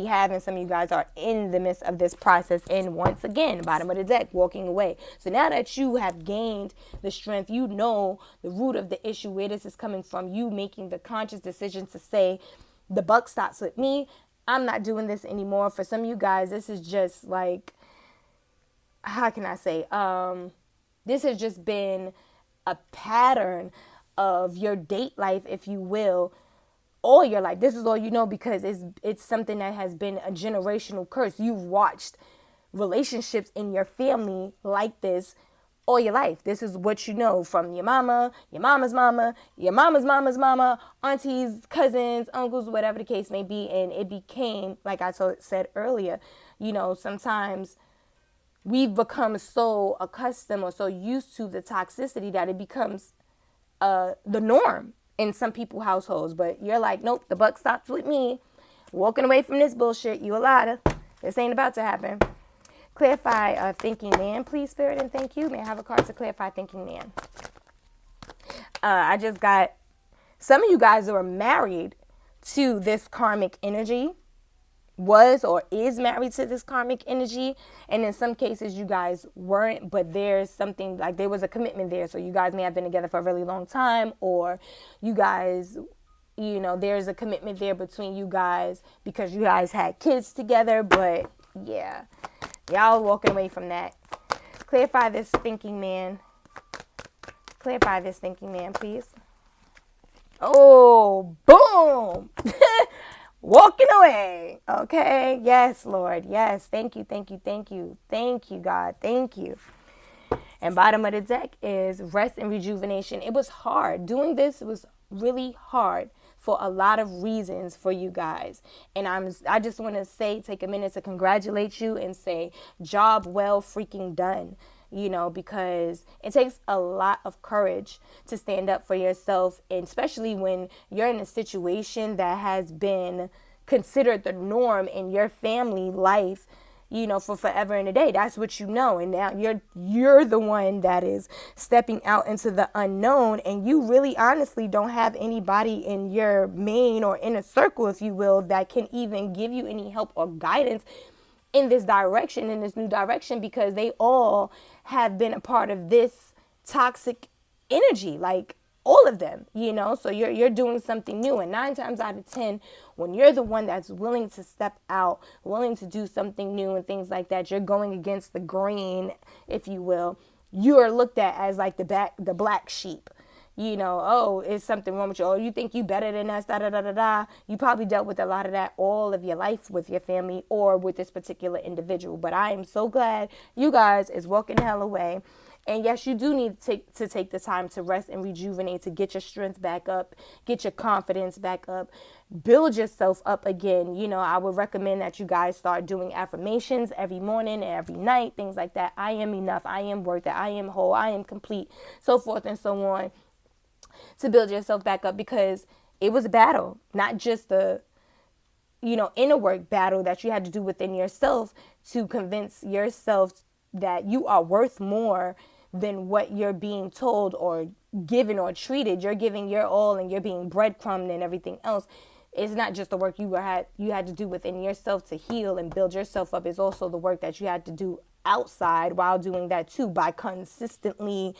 S1: have, and some of you guys are in the midst of this process. And once again, bottom of the deck, walking away. So now that you have gained the strength, the root of the issue, where this is coming from, you making the conscious decision to say, the buck stops with me. I'm not doing this anymore. For some of you guys, this is just like, how can I say? This has just been a pattern of your date life, if you will, all your life. This is all you know, because it's something that has been a generational curse. You've watched relationships in your family like this all your life. This is what you know from your mama, your mama's mama, your mama's mama's mama, aunties, cousins, uncles, whatever the case may be. And it became, like I said earlier, sometimes we've become so accustomed or so used to the toxicity that it becomes the norm in some people's households. But you're like, nope, the buck stops with me. Walking away from this bullshit. You a liar. This ain't about to happen. Clarify thinking man, please, Spirit, and thank you. May I have a card to clarify thinking man? I just got some of you guys who are married to this karmic energy, was or is married to this karmic energy, and in some cases you guys weren't, but there's something like there was a commitment there. So you guys may have been together for a really long time, or you guys, there's a commitment there between you guys because you guys had kids together. But yeah, y'all walking away from that. Clarify this thinking man. Clarify this thinking man, please. Oh, boom. Walking away. Okay. Yes, Lord. Yes. Thank you. Thank you. Thank you. Thank you, God. Thank you. And bottom of the deck is rest and rejuvenation. It was hard. Doing this was really hard for a lot of reasons for you guys. And I just want to take a minute to congratulate you and say, job well freaking done. Because it takes a lot of courage to stand up for yourself, and especially when you're in a situation that has been considered the norm in your family life, for forever and a day. That's what and now you're the one that is stepping out into the unknown, and you really honestly don't have anybody in your main or inner circle, if you will, that can even give you any help or guidance in this direction, in this new direction, because they all have been a part of this toxic energy, like all of them, so you're doing something new. And 9 times out of 10, when you're the one that's willing to step out, willing to do something new and things like that, you're going against the grain, if you will. You are looked at as like the black sheep. Oh, is something wrong with you? Oh, you think you better than us, da da da da da. You probably dealt with a lot of that all of your life with your family or with this particular individual. But I am so glad you guys is walking the hell away. And yes, you do need to take the time to rest and rejuvenate, to get your strength back up, get your confidence back up, build yourself up again. I would recommend that you guys start doing affirmations every morning and every night, things like that. I am enough. I am worth it. I am whole. I am complete, so forth and so on, to build yourself back up, because it was a battle, not just the inner work battle that you had to do within yourself to convince yourself that you are worth more than what you're being told or given or treated. You're giving your all and you're being breadcrumbed and everything else. It's not just the work you had to do within yourself to heal and build yourself up. It's also the work that you had to do outside while doing that too, by consistently,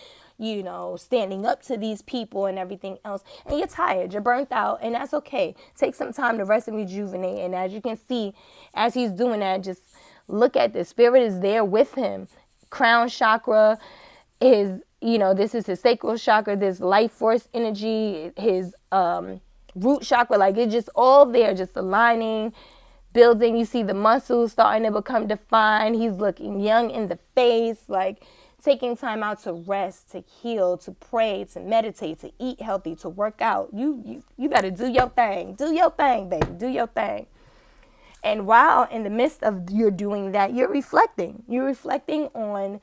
S1: standing up to these people and everything else. And you're tired, you're burnt out, and that's okay. Take some time to rest and rejuvenate. And as you can see, as he's doing that, just look at the spirit is there with him. Crown chakra is, this is his sacral chakra, this life force energy, his root chakra, like it's just all there, just aligning, building. You see the muscles starting to become defined. He's looking young in the face, like taking time out to rest, to heal, to pray, to meditate, to eat healthy, to work out. You better do your thing. Do your thing, baby. Do your thing. And while in the midst of you're doing that, you're reflecting. You're reflecting on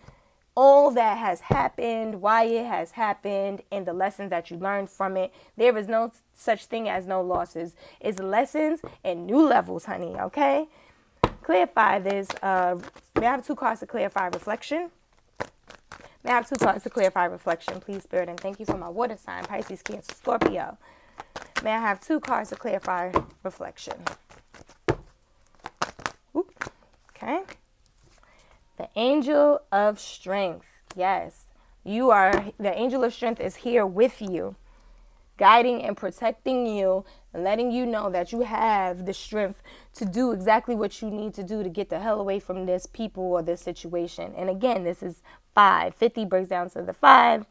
S1: all that has happened, why it has happened, and the lessons that you learned from it. There is no such thing as no losses. It's lessons and new levels, honey, okay? Clarify this. May I have 2 cards to clarify reflection? May I have 2 cards to clarify reflection, please, Spirit? And thank you for my water sign, Pisces, Cancer, Scorpio. May I have 2 cards to clarify reflection? Oop. Okay. The angel of strength. Yes, the angel of strength is here with you, guiding and protecting you, and letting you know that you have the strength to do exactly what you need to do to get the hell away from this people or this situation. And again, this is 5. 50 breaks down to the 5.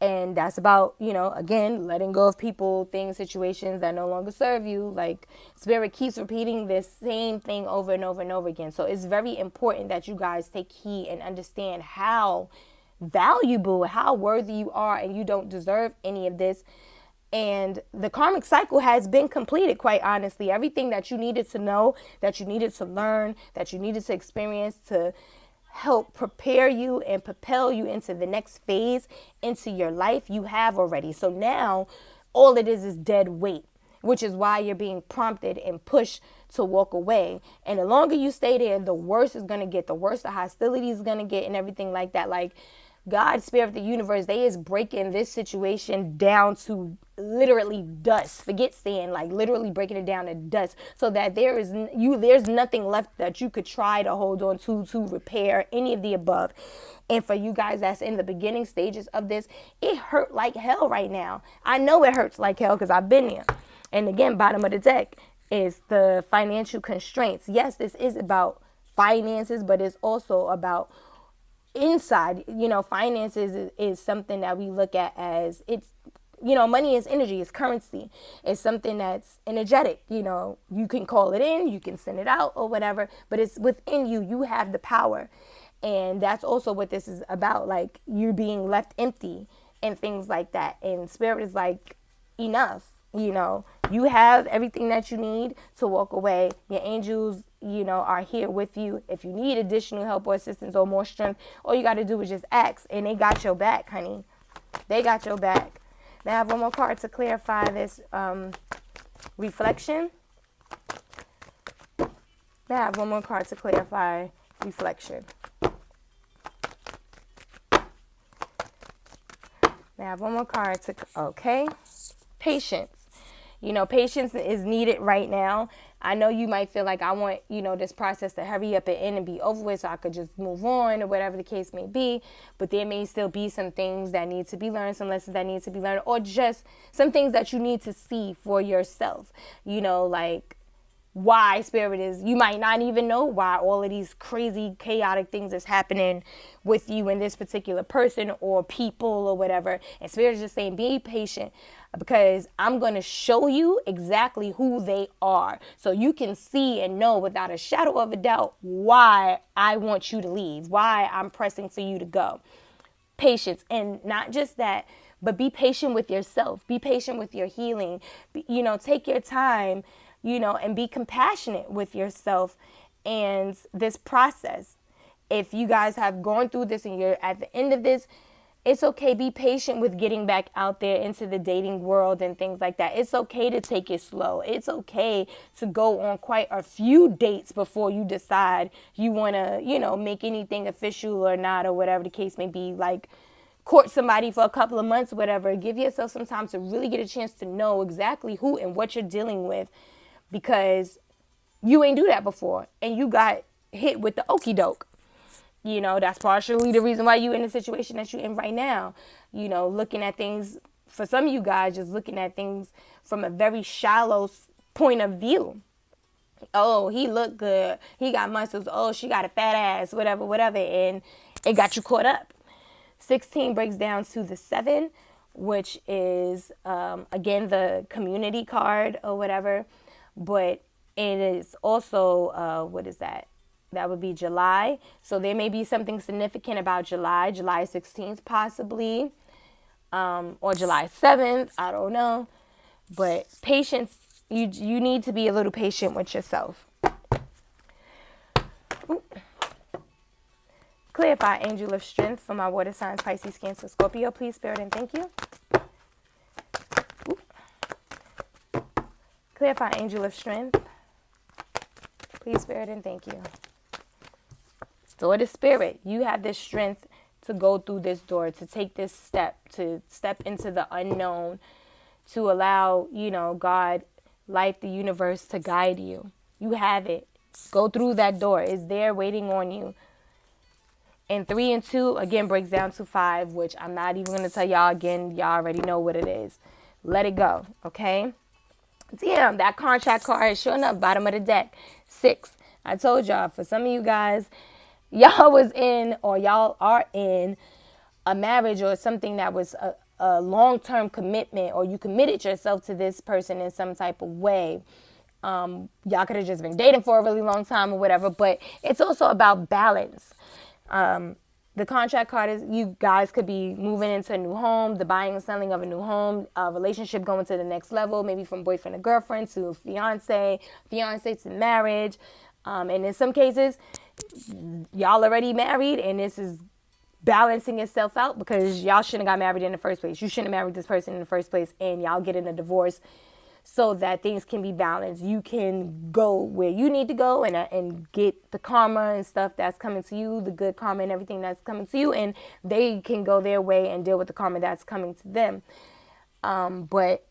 S1: And that's about, again, letting go of people, things, situations that no longer serve you. Like, Spirit keeps repeating this same thing over and over and over again. So it's very important that you guys take heed and understand how valuable, how worthy you are, and you don't deserve any of this. And the karmic cycle has been completed, quite honestly. Everything that you needed to know, that you needed to learn, that you needed to experience to help prepare you and propel you into the next phase into your life, you have already. So now all it is dead weight, which is why you're being prompted and pushed to walk away. And the longer you stay there, the worse it's going to get, the worse the hostility is going to get and everything like that. Like, God, Spirit of the universe, they is breaking this situation down to literally dust. Forget sand, like literally breaking it down to dust, so that there's nothing left that you could try to hold on to repair any of the above. And for you guys that's in the beginning stages of this, it hurt like hell right now. I know it hurts like hell because I've been there. And again, bottom of the deck is the financial constraints. Yes, this is about finances, but it's also about inside. Finances is something that we look at as, it's, money is energy, it's currency. It's something that's energetic. You can call it in, you can send it out or whatever, but it's within you. You have the power. And that's also what this is about. Like, you're being left empty and things like that. And Spirit is like, enough. You have everything that you need to walk away. Your angels, are here with you. If you need additional help or assistance or more strength, all you got to do is just ask, and they got your back, honey. They got your back. Now I have one more card to clarify this reflection. Now I have one more card to clarify reflection. Now I have one more card to, okay. Patience. Patience is needed right now. I know you might feel like I want, this process to hurry up and end and be over with so I could just move on or whatever the case may be. But there may still be some things that need to be learned, some lessons that need to be learned, or just some things that you need to see for yourself. Like why Spirit is, you might not even know why all of these crazy, chaotic things is happening with you and this particular person or people or whatever. And Spirit is just saying, be patient, because I'm going to show you exactly who they are, so you can see and know without a shadow of a doubt why I want you to leave, why I'm pressing for you to go. patience. And not just that, but be patient with yourself. Be patient with your healing. Take your time, and be compassionate with yourself and this process. If you guys have gone through this and you're at the end of this, it's okay. Be patient with getting back out there into the dating world and things like that. It's okay to take it slow. It's okay to go on quite a few dates before you decide you want to, make anything official or not, or whatever the case may be. Like, court somebody for a couple of months, whatever. Give yourself some time to really get a chance to know exactly who and what you're dealing with, because you ain't do that before and you got hit with the okie doke. That's partially the reason why you're in the situation that you're in right now. Looking at things, for some of you guys, just looking at things from a very shallow point of view. Oh, he looked good. He got muscles. Oh, she got a fat ass, whatever. And it got you caught up. 16 breaks down to the 7, which is, again, the community card or whatever. But it is also, what is that? That would be July. So there may be something significant about July 16th possibly, or July 7th. I don't know. But patience, you need to be a little patient with yourself. Ooh. Clarify angel of strength for my water signs, Pisces, Cancer, Scorpio, please, Spirit, and thank you. Ooh. Clarify angel of strength, please, Spirit, and thank you. Sword of Spirit, you have this strength to go through this door, to take this step, to step into the unknown, to allow, God, life, the universe to guide you. You have it. Go through that door. It's there waiting on you. And 3 and 2, again, breaks down to 5, which I'm not even going to tell y'all again. Y'all already know what it is. Let it go, okay? Damn, that contract card is showing up, bottom of the deck. 6. I told y'all, for some of you guys, y'all was in, or y'all are in, a marriage or something that was a long-term commitment, or you committed yourself to this person in some type of way. Y'all could have just been dating for a really long time or whatever, but it's also about balance. The contract card is, you guys could be moving into a new home, the buying and selling of a new home, a relationship going to the next level, maybe from boyfriend to girlfriend to fiance to marriage. And in some cases, y'all already married and this is balancing itself out because y'all shouldn't have got married in the first place. You shouldn't have married this person in the first place, and y'all get in a divorce so that things can be balanced. You can go where you need to go and get the karma and stuff that's coming to you, the good karma and everything that's coming to you, and they can go their way and deal with the karma that's coming to them. But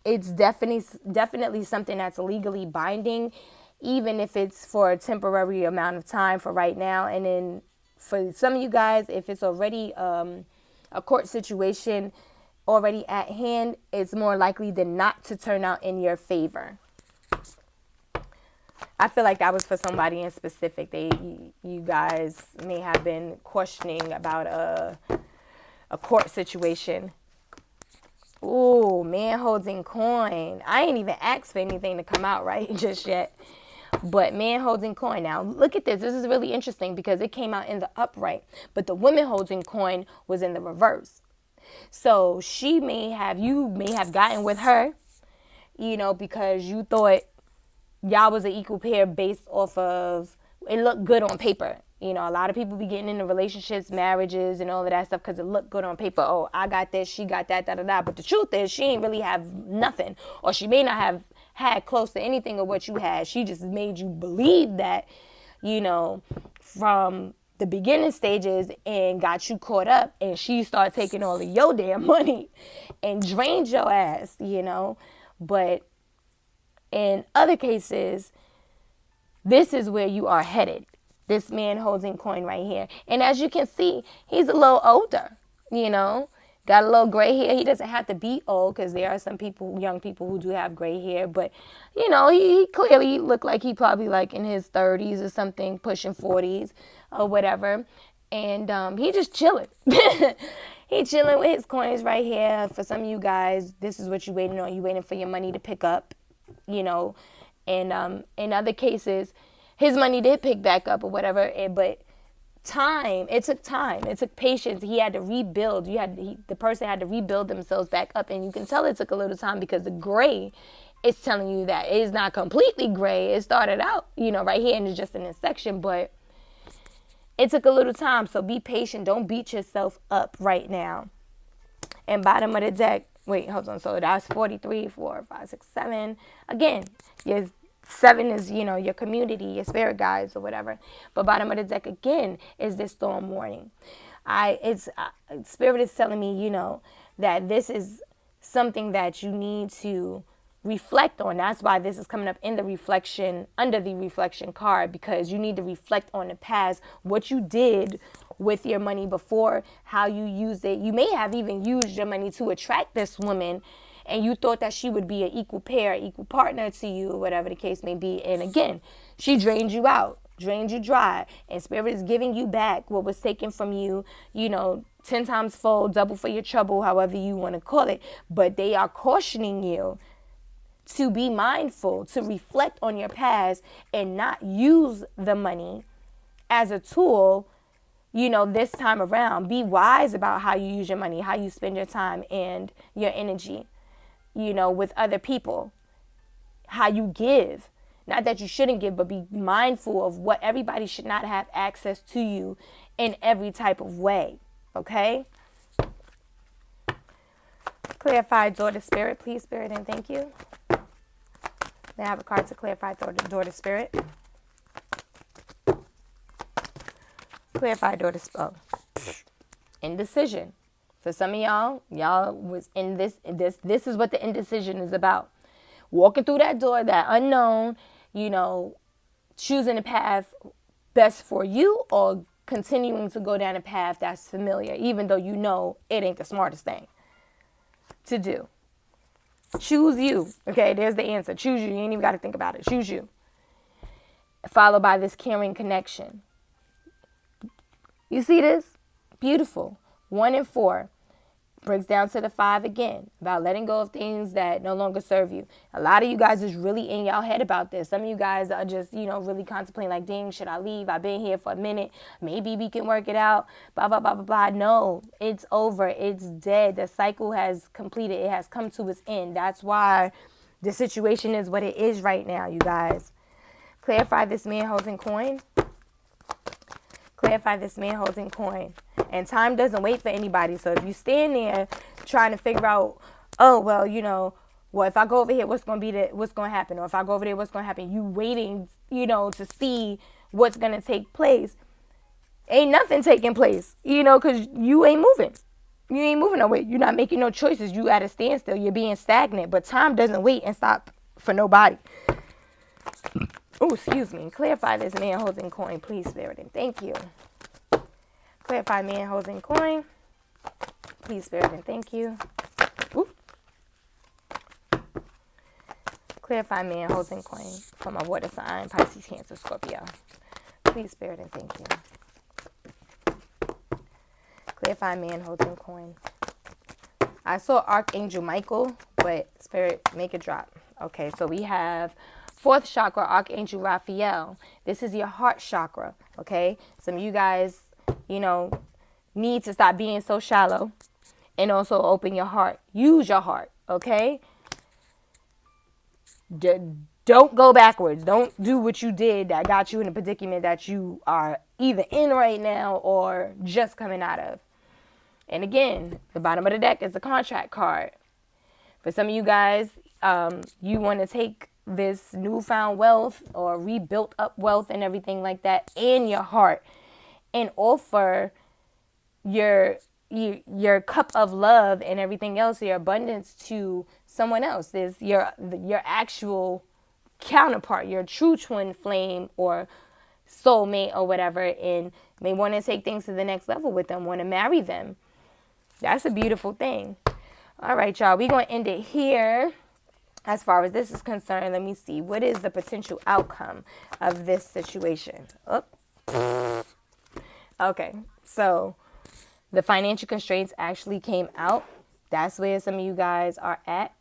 S1: it's definitely something that's legally binding, even if it's for a temporary amount of time for right now. And then for some of you guys, if it's already a court situation already at hand, it's more likely than not to turn out in your favor. I feel like that was for somebody in specific. You guys may have been questioning about a court situation. Ooh, man holding coin. I ain't even asked for anything to come out right just yet. But man holding coin. Now, look at this. This is really interesting because it came out in the upright. But the woman holding coin was in the reverse. So you may have gotten with her, because you thought y'all was an equal pair based off of, it looked good on paper. A lot of people be getting into relationships, marriages, and all of that stuff because it looked good on paper. Oh, I got this, she got that, da-da-da. But the truth is she ain't really have nothing. Or she may not have had close to anything of what you had. She just made you believe that, from the beginning stages and got you caught up, and she started taking all of your damn money and drained your ass, But in other cases, this is where you are headed. This man holding coin right here. And as you can see, he's a little older, got a little gray hair. He doesn't have to be old because there are some people, young people who do have gray hair. But, he clearly looked like he probably like in his 30s or something, pushing 40s or whatever. And he just chilling. He chilling with his coins right here. For some of you guys, this is what you're waiting on. You're waiting for your money to pick up, And in other cases, his money did pick back up or whatever. But time. It took time. It took patience. He had to rebuild. The person had to rebuild themselves back up. And you can tell it took a little time because the gray is telling you that it's not completely gray. It started out, right here and it's just in this section, but it took a little time. So be patient. Don't beat yourself up right now. And bottom of the deck, wait, hold on. So that's 43, 4, 5, 6, 7. Again, your 7 is, your community, your spirit guides or whatever. But bottom of the deck again is this storm warning. Spirit is telling me, that this is something that you need to reflect on. That's why this is coming up in the reflection, under the reflection card, because you need to reflect on the past, what you did with your money before, how you used it. You may have even used your money to attract this woman, and you thought that she would be an equal pair, equal partner to you, whatever the case may be. And again, she drained you out, drained you dry, and Spirit is giving you back what was taken from you, 10 times fold, double for your trouble, however you want to call it. But they are cautioning you to be mindful, to reflect on your past and not use the money as a tool, this time around. Be wise about how you use your money, how you spend your time and your energy, with other people, how you give. Not that you shouldn't give, but be mindful of what everybody should not have access to you in every type of way. Okay? Clarify door to Spirit, please, Spirit, and thank you. May I have a card to clarify door to Spirit? Clarify door to Spirit. Indecision. For some of y'all was in this is what the indecision is about. Walking through that door, that unknown, choosing a path best for you or continuing to go down a path that's familiar, even though it ain't the smartest thing to do. Choose you. Okay, there's the answer. Choose you. You ain't even got to think about it. Choose you. Followed by this caring connection. You see this? Beautiful. 1 and 4. Breaks down to the 5 again. About letting go of things that no longer serve you. A lot of you guys is really in y'all head about this. Some of you guys are just, really contemplating like, dang, should I leave? I've been here for a minute. Maybe we can work it out. Blah, blah, blah, blah, blah. No, it's over. It's dead. The cycle has completed. It has come to its end. That's why the situation is what it is right now, you guys. Clarify this man holding coin. Clarify this man holding coin. And time doesn't wait for anybody. So if you stand there trying to figure out, oh, well, if I go over here, what's going to happen? Or if I go over there, what's going to happen? You waiting, to see what's going to take place. Ain't nothing taking place, because you ain't moving. You ain't moving nowhere. You're not making no choices. You at a standstill. You're being stagnant. But time doesn't wait and stop for nobody. Oh, excuse me. Clarify this man holding coin, please, Spirit, and thank you. Clarify man holding coin, please, Spirit, and thank you. Ooh. Clarify man holding coin for my water sign, Pisces, Cancer, Scorpio. Please, Spirit, and thank you. Clarify man holding coin. I saw Archangel Michael, but Spirit, make it drop. Okay, so we have 4th chakra, Archangel Raphael. This is your heart chakra, okay? Some of you guys, need to stop being so shallow and also open your heart. Use your heart, okay? Don't go backwards. Don't do what you did that got you in a predicament that you are either in right now or just coming out of. And again, the bottom of the deck is the contract card. For some of you guys, you want to take this newfound wealth or rebuilt up wealth and everything like that in your heart and offer your cup of love and everything else, your abundance, to someone else. There's your actual counterpart, your true twin flame or soulmate or whatever, and may want to take things to the next level with them, want to marry them. That's a beautiful thing. All right, y'all, we're going to end it here. As far as this is concerned, let me see. What is the potential outcome of this situation? Okay, so the financial constraints actually came out. That's where some of you guys are at.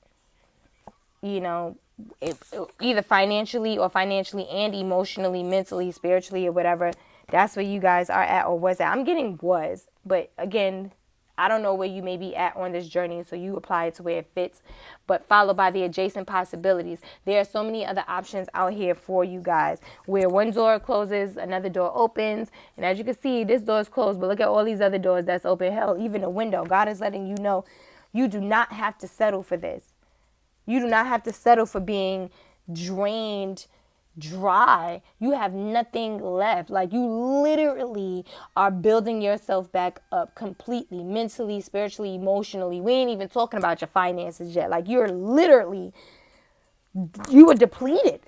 S1: Either financially and emotionally, mentally, spiritually, or whatever. That's where you guys are at or was at. I'm getting was, but again, I don't know where you may be at on this journey, so you apply it to where it fits, but followed by the adjacent possibilities. There are so many other options out here for you guys, where one door closes, another door opens, and as you can see, this door is closed, but look at all these other doors that's open. Hell, even a window. God is letting you know you do not have to settle for this. You do not have to settle for being drained dry. You have nothing left. Like, you literally are building yourself back up completely, mentally, spiritually, emotionally. We ain't even talking about your finances yet. Like, you were depleted.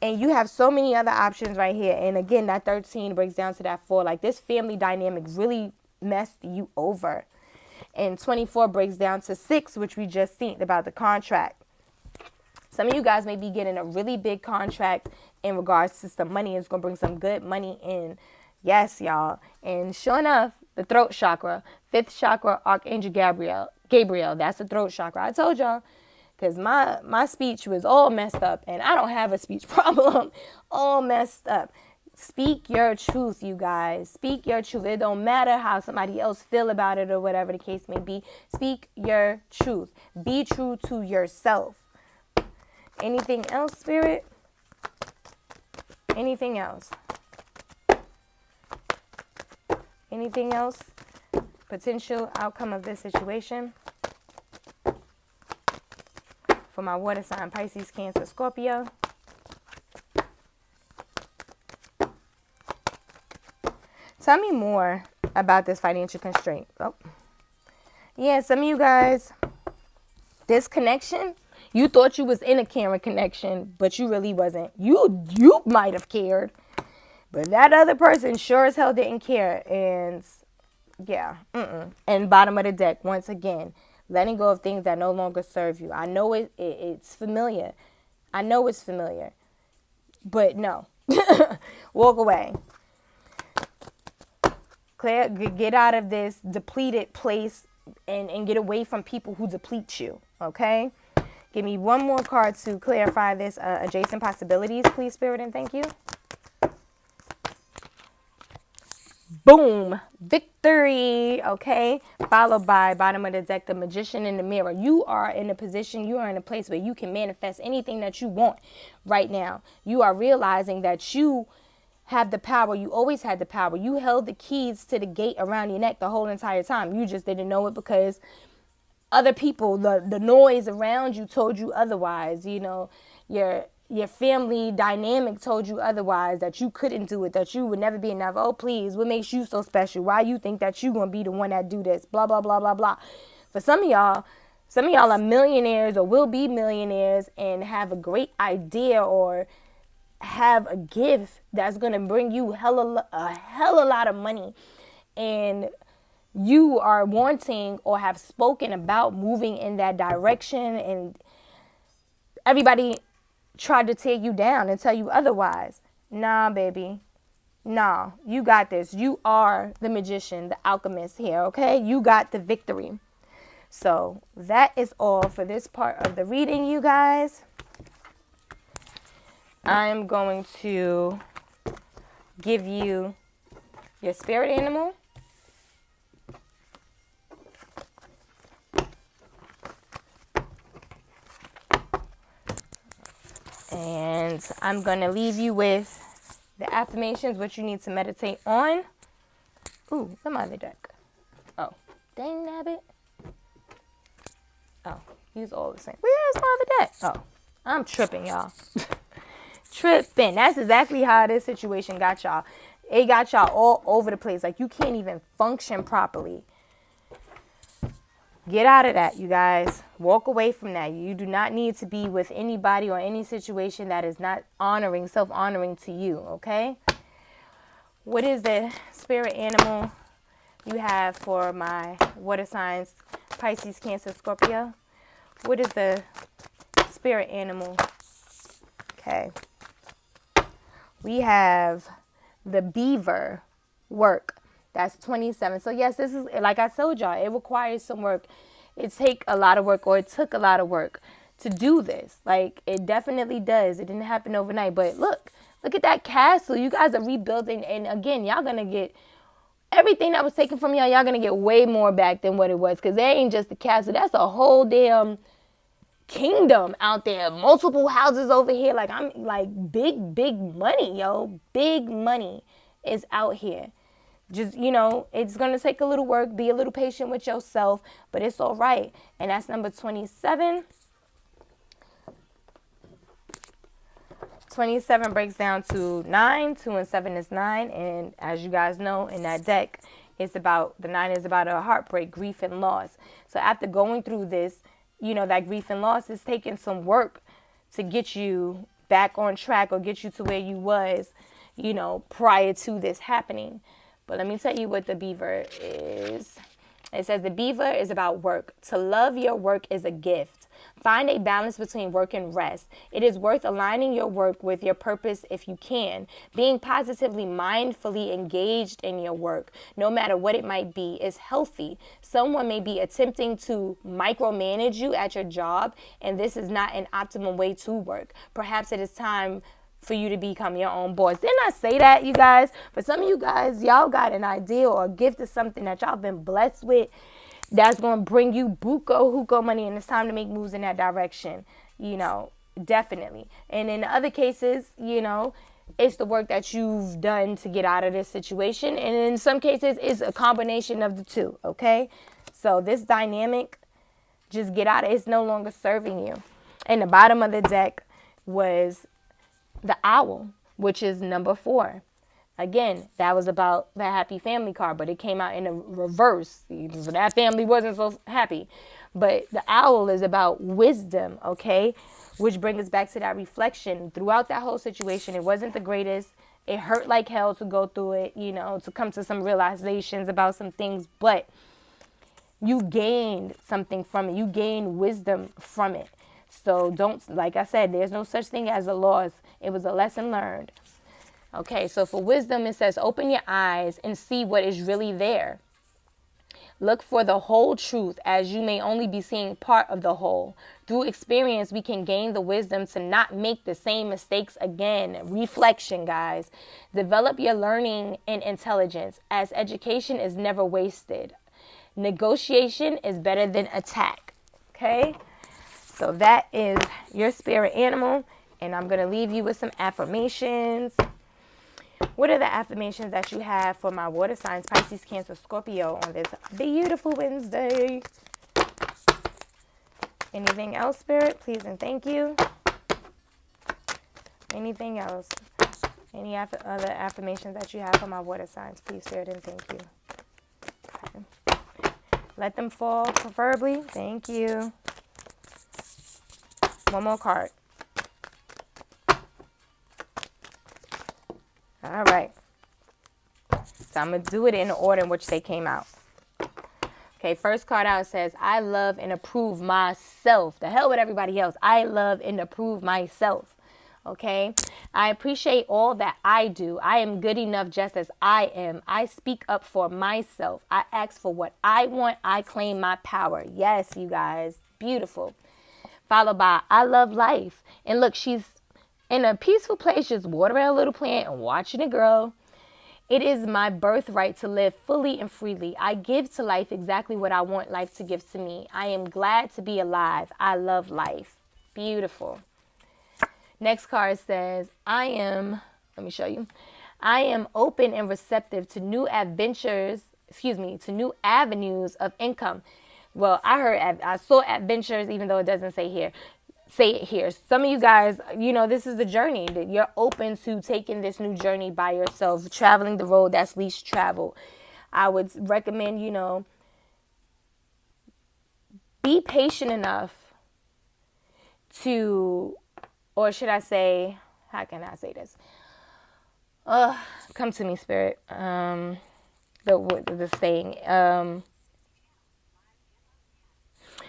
S1: And you have so many other options right here. And again, that 13 breaks down to that 4. Like, this family dynamic really messed you over. And 24 breaks down to 6, which we just seen about the contract. Some of you guys may be getting a really big contract in regards to some money. It's going to bring some good money in. Yes, y'all. And sure enough, the throat chakra, 5th chakra, Archangel Gabriel, that's the throat chakra. I told y'all, because my speech was all messed up, and I don't have a speech problem. All messed up. Speak your truth, you guys. Speak your truth. It don't matter how somebody else feel about it or whatever the case may be. Speak your truth. Be true to yourself. Anything else, Spirit? Anything else? Anything else? Potential outcome of this situation? For my water sign, Pisces, Cancer, Scorpio. Tell me more about this financial constraint. Oh, yeah, some of you guys, this connection, you thought you was in a caring connection, but you really wasn't. You might have cared, but that other person sure as hell didn't care. And yeah, And bottom of the deck, once again, letting go of things that no longer serve you. I know it's familiar. I know it's familiar, but no. Walk away. Claire, get out of this depleted place and get away from people who deplete you, okay? Give me one more card to clarify this adjacent possibilities, please, Spirit, and thank you. Boom. Victory, okay? Followed by bottom of the deck, the Magician in the Mirror. You are in a position, you are in a place where you can manifest anything that you want right now. You are realizing that you have the power. You always had the power. You held the keys to the gate around your neck the whole entire time. You just didn't know it because other people, the noise around you told you otherwise. You know, your family dynamic told you otherwise, that you couldn't do it, that you would never be enough. Oh, please, what makes you so special? Why you think that you going to be the one that do this? Blah, blah, blah, blah, blah. For some of y'all are millionaires or will be millionaires and have a great idea or have a gift that's going to bring you a hell a lot of money. And you are wanting or have spoken about moving in that direction, and everybody tried to tear you down and tell you otherwise. Nah, baby. Nah, you got this. You are the magician, the alchemist here, okay? You got the victory. So that is all for this part of the reading, you guys. I'm going to give you your spirit animal. And I'm going to leave you with the affirmations, what you need to meditate on. Ooh, the mother deck. Oh, dang nabbit. Oh, these all the same. Where's my other deck? Oh, I'm tripping, y'all. Tripping. That's exactly how this situation got y'all. It got y'all all over the place. Like, you can't even function properly. Get out of that, you guys. Walk away from that. You do not need to be with anybody or any situation that is not honoring, self-honoring to you, okay? What is the spirit animal you have for my water signs, Pisces, Cancer, Scorpio? What is the spirit animal? Okay. We have the beaver work. That's 27. So yes, this is, like I told y'all, it requires some work. It took a lot of work to do this. Like, it definitely does. It didn't happen overnight. But look, Look at that castle. You guys are rebuilding. And again, y'all going to get everything that was taken from y'all. Y'all going to get way more back than what it was. Because there ain't just the castle. That's a whole damn kingdom out there. Multiple houses over here. Like, I'm like big money, yo. Big money is out here. Just, it's going to take a little work. Be a little patient with yourself. But it's all right. And that's number 27. 27 breaks down to 9. 2 and 7 is 9. And as you guys know, in that deck, the 9 is about a heartbreak, grief, and loss. So after going through this, that grief and loss is taking some work to get you back on track or get you to where you was, prior to this happening. But let me tell you what the beaver is. It says the beaver is about work. To love your work is a gift. Find a balance between work and rest. It is worth aligning your work with your purpose if you can. Being positively, mindfully engaged in your work, no matter what it might be, is healthy. Someone may be attempting to micromanage you at your job, and this is not an optimum way to work. Perhaps it is time for you to become your own boss. Didn't I say that, you guys? For some of you guys, y'all got an idea or a gift or something that y'all been blessed with that's going to bring you buco hookah money, and it's time to make moves in that direction, definitely. And in other cases, it's the work that you've done to get out of this situation. And in some cases, it's a combination of the two, okay? So this dynamic, just get out of it. It's no longer serving you. And the bottom of the deck was the owl, which is number 4. Again, that was about the happy family card, but it came out in a reverse. So that family wasn't so happy. But the owl is about wisdom, okay? Which brings us back to that reflection. Throughout that whole situation, it wasn't the greatest. It hurt like hell to go through it, to come to some realizations about some things. But you gained something from it. You gained wisdom from it. So like I said, there's no such thing as a loss. It was a lesson learned. Okay, so for wisdom, it says, open your eyes and see what is really there. Look for the whole truth, as you may only be seeing part of the whole. Through experience, we can gain the wisdom to not make the same mistakes again. Reflection, guys. Develop your learning and intelligence, as education is never wasted. Negotiation is better than attack. Okay, so that is your spirit animal, and I'm going to leave you with some affirmations. What are the affirmations that you have for my water signs, Pisces, Cancer, Scorpio on this beautiful Wednesday? Anything else, Spirit? Please and thank you. Anything else? Any other affirmations that you have for my water signs? Please, Spirit, and thank you. Okay. Let them fall, preferably. Thank you. One more card. All right. So I'm going to do it in the order in which they came out. Okay, first card out says, I love and approve myself. The hell with everybody else. I love and approve myself. Okay, I appreciate all that I do. I am good enough just as I am. I speak up for myself. I ask for what I want. I claim my power. Yes, you guys. Beautiful. Followed by, I love life. And look, she's in a peaceful place, just watering a little plant and watching it grow. It is my birthright to live fully and freely. I give to life exactly what I want life to give to me. I am glad to be alive. I love life. Beautiful. Next card says, let me show you. I am open and receptive to new to new avenues of income. Well, I saw adventures, even though it doesn't say it here. Some of you guys, this is the journey that you're open to taking this new journey by yourself, traveling the road that's least traveled. I would recommend, be patient enough to, or should I say, how can I say this? Come to me, Spirit. The saying,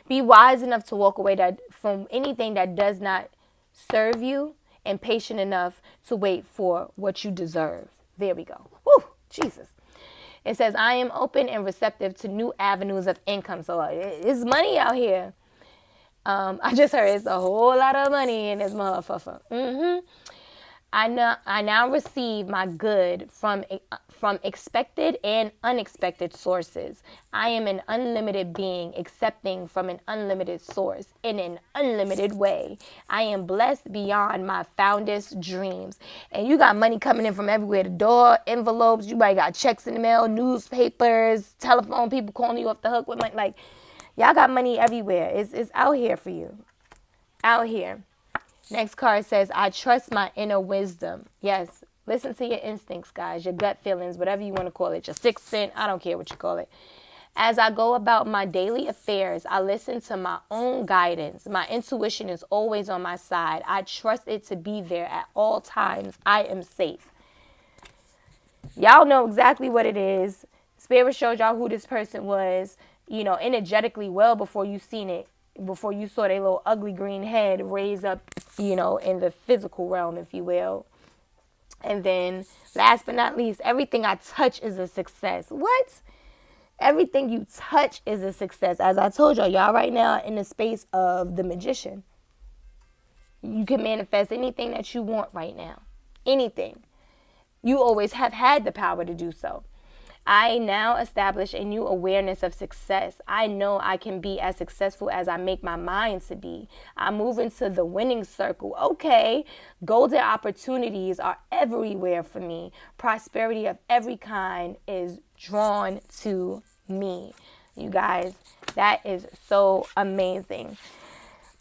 S1: be wise enough to walk away from anything that does not serve you, and patient enough to wait for what you deserve. There we go. Woo, Jesus. It says, I am open and receptive to new avenues of income. So it's money out here. I just heard it's a whole lot of money in this motherfucker. I now receive my good from expected and unexpected sources. I am an unlimited being accepting from an unlimited source in an unlimited way. I am blessed beyond my fondest dreams. And you got money coming in from everywhere. The door, envelopes, you might got checks in the mail, newspapers, telephone, people calling you off the hook with money. Like, y'all got money everywhere. It's out here for you. Out here. Next card says, I trust my inner wisdom. Yes, listen to your instincts, guys, your gut feelings, whatever you want to call it, your sixth sense, I don't care what you call it. As I go about my daily affairs, I listen to my own guidance. My intuition is always on my side. I trust it to be there at all times. I am safe. Y'all know exactly what it is. Spirit showed y'all who this person was, energetically well before you seen it, before you saw their little ugly green head raise up, in the physical realm, if you will. And then last but not least, everything I touch is a success. What? Everything you touch is a success. As I told y'all right now in the space of the magician. You can manifest anything that you want right now. Anything. You always have had the power to do so. I now establish a new awareness of success. I know I can be as successful as I make my mind to be. I move into the winning circle. Okay, golden opportunities are everywhere for me. Prosperity of every kind is drawn to me. You guys, that is so amazing.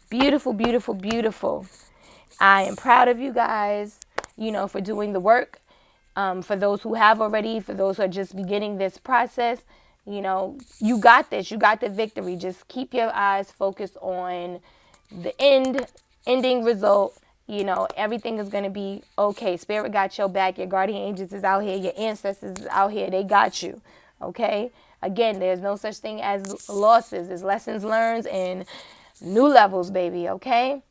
S1: Beautiful, beautiful, beautiful. I am proud of you guys, for doing the work. For those who have already, for those who are just beginning this process, you got this. You got the victory. Just keep your eyes focused on the ending result. Everything is going to be okay. Spirit got your back. Your guardian angels is out here. Your ancestors is out here. They got you. Okay? Again, there's no such thing as losses. There's lessons learned and new levels, baby. Okay?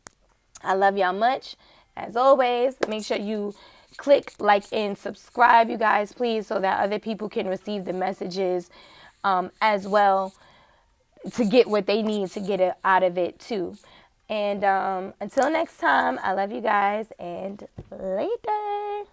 S1: I love y'all much. As always, make sure you click like and subscribe, you guys, please, so that other people can receive the messages as well, to get what they need to get it out of it too. And until next time, I love you guys, and later.